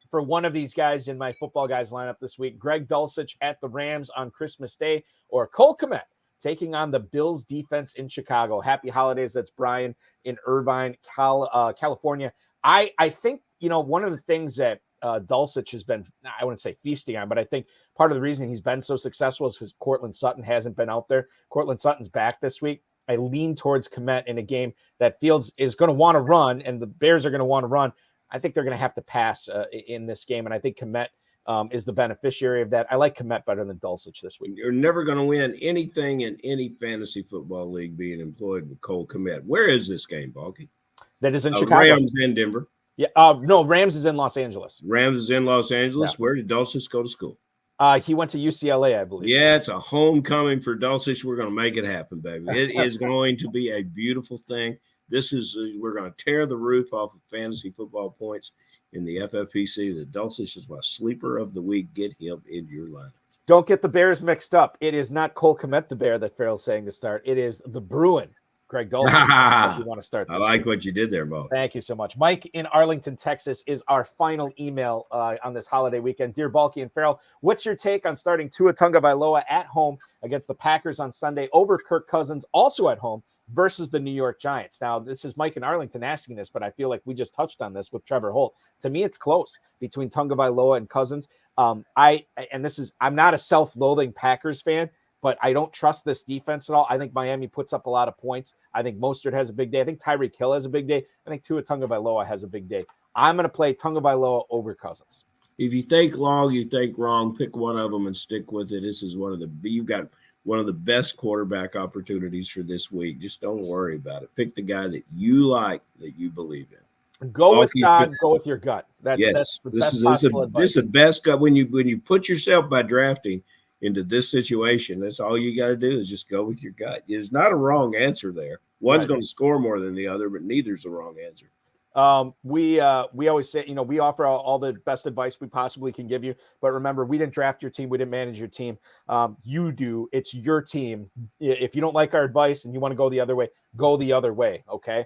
Speaker 1: for one of these guys in my football guys lineup this week. Greg Dulcich at the Rams on Christmas Day, or Cole Kmet taking on the Bills defense in Chicago. Happy holidays. That's Brian in Irvine, California. I think, one of the things that Dulcich has been, I wouldn't say feasting on, but I think part of the reason he's been so successful is because Cortland Sutton hasn't been out there. Cortland Sutton's back this week. I lean towards Kmet in a game that Fields is going to want to run, and the Bears are going to want to run. I think they're going to have to pass in this game, and I think Kmet is the beneficiary of that. I like Kmet better than Dulcich this week.
Speaker 4: You're never going to win anything in any fantasy football league being employed with Cole Kmet. Where is this game, Balky?
Speaker 1: That is in Chicago.
Speaker 4: Rams in Denver.
Speaker 1: Yeah. No, Rams is in Los Angeles.
Speaker 4: Rams is in Los Angeles.
Speaker 1: Yeah.
Speaker 4: Where did Dulcich go to school?
Speaker 1: He went to UCLA, I believe.
Speaker 4: Yeah, it's a homecoming for Dulcich. We're going to make it happen, baby. It is going to be a beautiful thing. We're going to tear the roof off of fantasy football points in the FFPC. The Dulcich is my sleeper of the week. Get him in your lineup.
Speaker 1: Don't get the Bears mixed up. It is not Cole Kmet the Bear that Farrell's saying to start. It is the Bruin, Greg Dulcich. If you want to start this
Speaker 4: I like what you did there, Bo.
Speaker 1: Thank you so much. Mike in Arlington, Texas is our final email on this holiday weekend. Dear Balky and Farrell, what's your take on starting Tua Tagovailoa at home against the Packers on Sunday over Kirk Cousins, also at home, versus the New York Giants? Now, this is Mike in Arlington asking this, but I feel like we just touched on this with Trevor Holt. To me, it's close between Tagovailoa and Cousins. I'm not a self-loathing Packers fan, but I don't trust this defense at all. I think Miami puts up a lot of points. I think Mostert has a big day. I think Tyreek Hill has a big day. I think Tua Tagovailoa has a big day. I'm going to play Tagovailoa over Cousins.
Speaker 4: If you think long, you think wrong. Pick one of them and stick with it. This is you've got one of the best quarterback opportunities for this week. Just don't worry about it. Pick the guy that you like, that you believe in.
Speaker 1: Go with God. Go with your gut. That's the
Speaker 4: this
Speaker 1: best
Speaker 4: is
Speaker 1: possible advice.
Speaker 4: This is the best gut. When you put yourself by drafting into this situation, that's all you got to do is just go with your gut. There's not a wrong answer there. One's going to score more than the other, but neither's the wrong answer.
Speaker 1: We always say, we offer all the best advice we possibly can give you. But remember, we didn't draft your team. We didn't manage your team. You do. It's your team. If you don't like our advice and you want to go the other way, go the other way. Okay.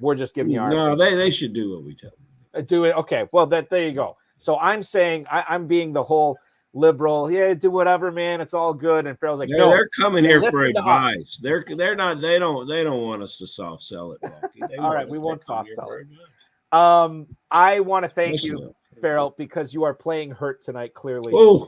Speaker 1: We're just giving you our
Speaker 4: No, they should do what we tell them.
Speaker 1: Do it. Okay. Well, there you go. So I'm saying I'm being the whole liberal. Yeah, do whatever, man. It's all good. And Farrell's like, no,
Speaker 4: they're coming here for advice. They're not. They don't want us to soft sell it.
Speaker 1: All right, we won't soft sell it. I want to thank you, Farrell, because you are playing hurt tonight. Clearly.
Speaker 4: Oh.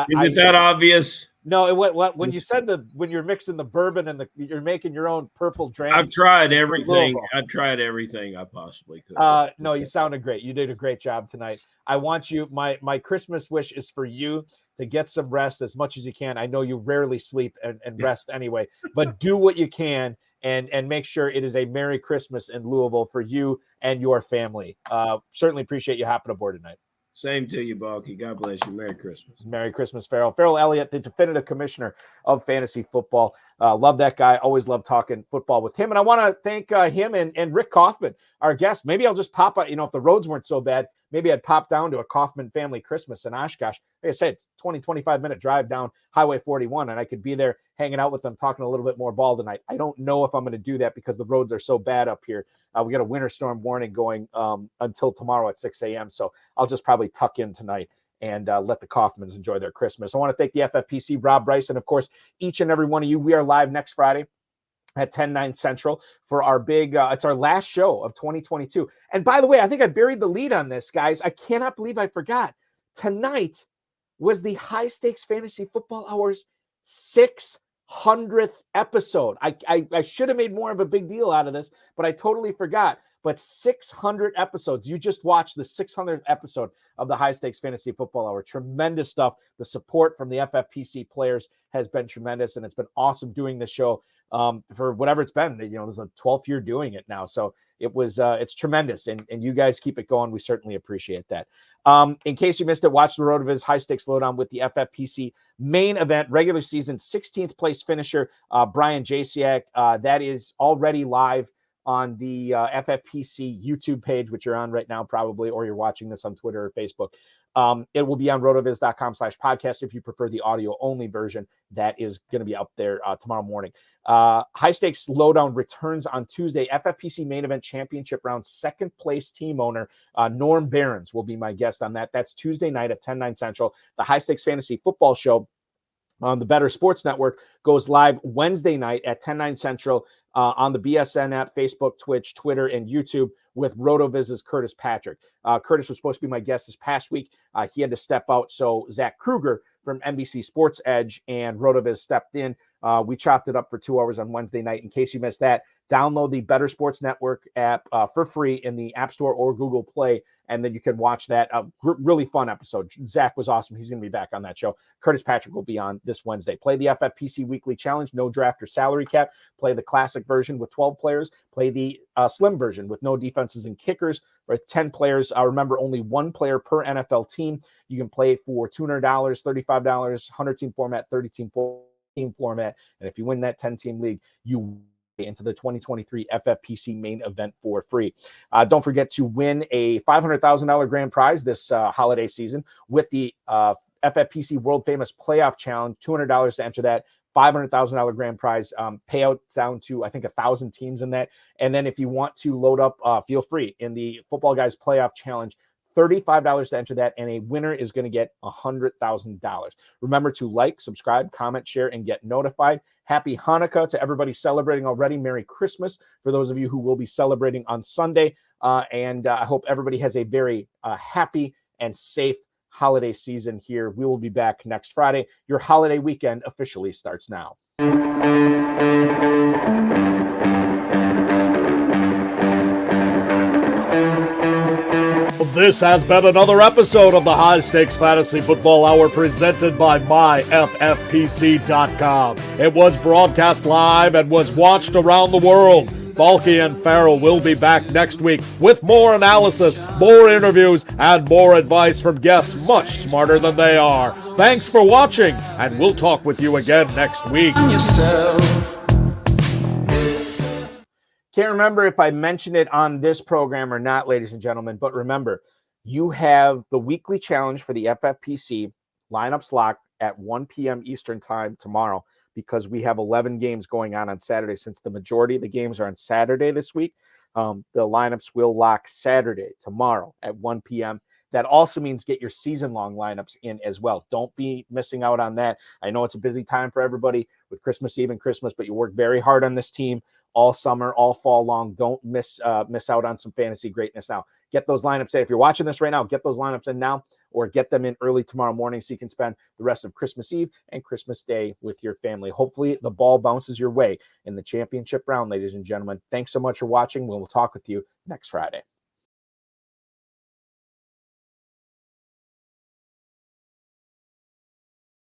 Speaker 1: Is
Speaker 4: it that obvious?
Speaker 1: No, when you said when you're mixing the bourbon and you're making your own purple drink.
Speaker 4: I've tried everything. I've tried everything I possibly could.
Speaker 1: No, you sounded great. You did a great job tonight. I want you. My Christmas wish is for you to get some rest as much as you can. I know you rarely sleep and rest anyway, but do what you can and make sure it is a Merry Christmas in Louisville for you and your family. Certainly appreciate you hopping aboard tonight.
Speaker 4: Same to you, Balky. God bless you. Merry Christmas.
Speaker 1: Merry Christmas, Farrell. Farrell Elliott, the definitive commissioner of fantasy football. Love that guy. Always love talking football with him. And I want to thank him and Rick Kaufman, our guest. Maybe I'll just pop up, if the roads weren't so bad, maybe I'd pop down to a Kaufman family Christmas in Oshkosh. Like I said, it's 20, 25-minute drive down Highway 41, and I could be there hanging out with them, talking a little bit more ball tonight. I don't know if I'm going to do that because the roads are so bad up here. We got a winter storm warning going until tomorrow at 6 a.m., so I'll just probably tuck in tonight and let the Kaufmans enjoy their Christmas. I want to thank the FFPC, Rob Bryce, and, of course, each and every one of you. We are live next Friday at 10/9 Central for our big, it's our last show of 2022. And by the way, I think I buried the lead on this, guys. I cannot believe I forgot. Tonight was the High Stakes Fantasy Football Hour's 600th episode. I should have made more of a big deal out of this, but I totally forgot. But 600 episodes. You just watched the 600th episode of the High Stakes Fantasy Football Hour. Tremendous stuff. The support from the FFPC players has been tremendous, and it's been awesome doing this show for whatever it's been. This is the 12th year doing it now. So it's tremendous, and you guys keep it going. We certainly appreciate that. In case you missed it, watch the RotoViz High Stakes Lowdown with the FFPC main event, regular season 16th place finisher, Brian Jasiak. That is already live on the FFPC YouTube page, which you're on right now probably, or you're watching this on Twitter or Facebook. It will be on rotoviz.com/podcast if you prefer the audio only version. That is going to be up there tomorrow morning. High Stakes Lowdown returns on Tuesday. FFPC Main Event Championship Round second place team owner Norm Behrens will be my guest on that. That's Tuesday night at 10/9 Central. The High Stakes Fantasy Football Show on the Better Sports Network goes live Wednesday night at 10/9 Central on the BSN app, Facebook, Twitch, Twitter, and YouTube with RotoViz's Curtis Patrick. Curtis was supposed to be my guest this past week. He had to step out, so Zach Kruger from NBC Sports Edge and RotoViz stepped in. We chopped it up for 2 hours on Wednesday night. In case you missed that, download the Better Sports Network app for free in the App Store or Google Play, and then you can watch that. Really fun episode. Zach was awesome. He's going to be back on that show. Curtis Patrick will be on this Wednesday. Play the FFPC Weekly Challenge, no draft or salary cap. Play the classic version with 12 players. Play the slim version with no defenses and kickers with 10 players. Remember, only one player per NFL team. You can play for $200, $35, 100-team format, 30-team format. And if you win that 10-team league, you into the 2023 FFPC main event for free. Don't forget to win a $500,000 grand prize this holiday season with the FFPC World Famous Playoff Challenge. $200 to enter that. $500,000 grand prize payout down to, I think, 1,000 teams in that. And then if you want to load up, feel free in the Football Guys Playoff Challenge. $35 to enter that, and a winner is going to get $100,000. Remember to like, subscribe, comment, share, and get notified. Happy Hanukkah to everybody celebrating already. Merry Christmas for those of you who will be celebrating on Sunday. And I hope everybody has a very happy and safe holiday season here. We will be back next Friday. Your holiday weekend officially starts now.
Speaker 3: This has been another episode of the High Stakes Fantasy Football Hour presented by MyFFPC.com. It was broadcast live and was watched around the world. Balky and Farrell will be back next week with more analysis, more interviews, and more advice from guests much smarter than they are. Thanks for watching, and we'll talk with you again next week.
Speaker 1: Can't remember if I mentioned it on this program or not, ladies and gentlemen, but remember, you have the weekly challenge for the FFPC lineups locked at 1 p.m. Eastern time tomorrow, because we have 11 games going on Saturday. Since the majority of the games are on Saturday this week, the lineups will lock Saturday, tomorrow at 1 p.m. That also means get your season-long lineups in as well. Don't be missing out on that. I know it's a busy time for everybody with Christmas Eve and Christmas, but you work very hard on this team all summer, all fall long. Don't miss out on some fantasy greatness now. Get those lineups in. If you're watching this right now, get those lineups in now, or get them in early tomorrow morning so you can spend the rest of Christmas Eve and Christmas Day with your family. Hopefully the ball bounces your way in the championship round, ladies and gentlemen. Thanks so much for watching. We'll talk with you next Friday.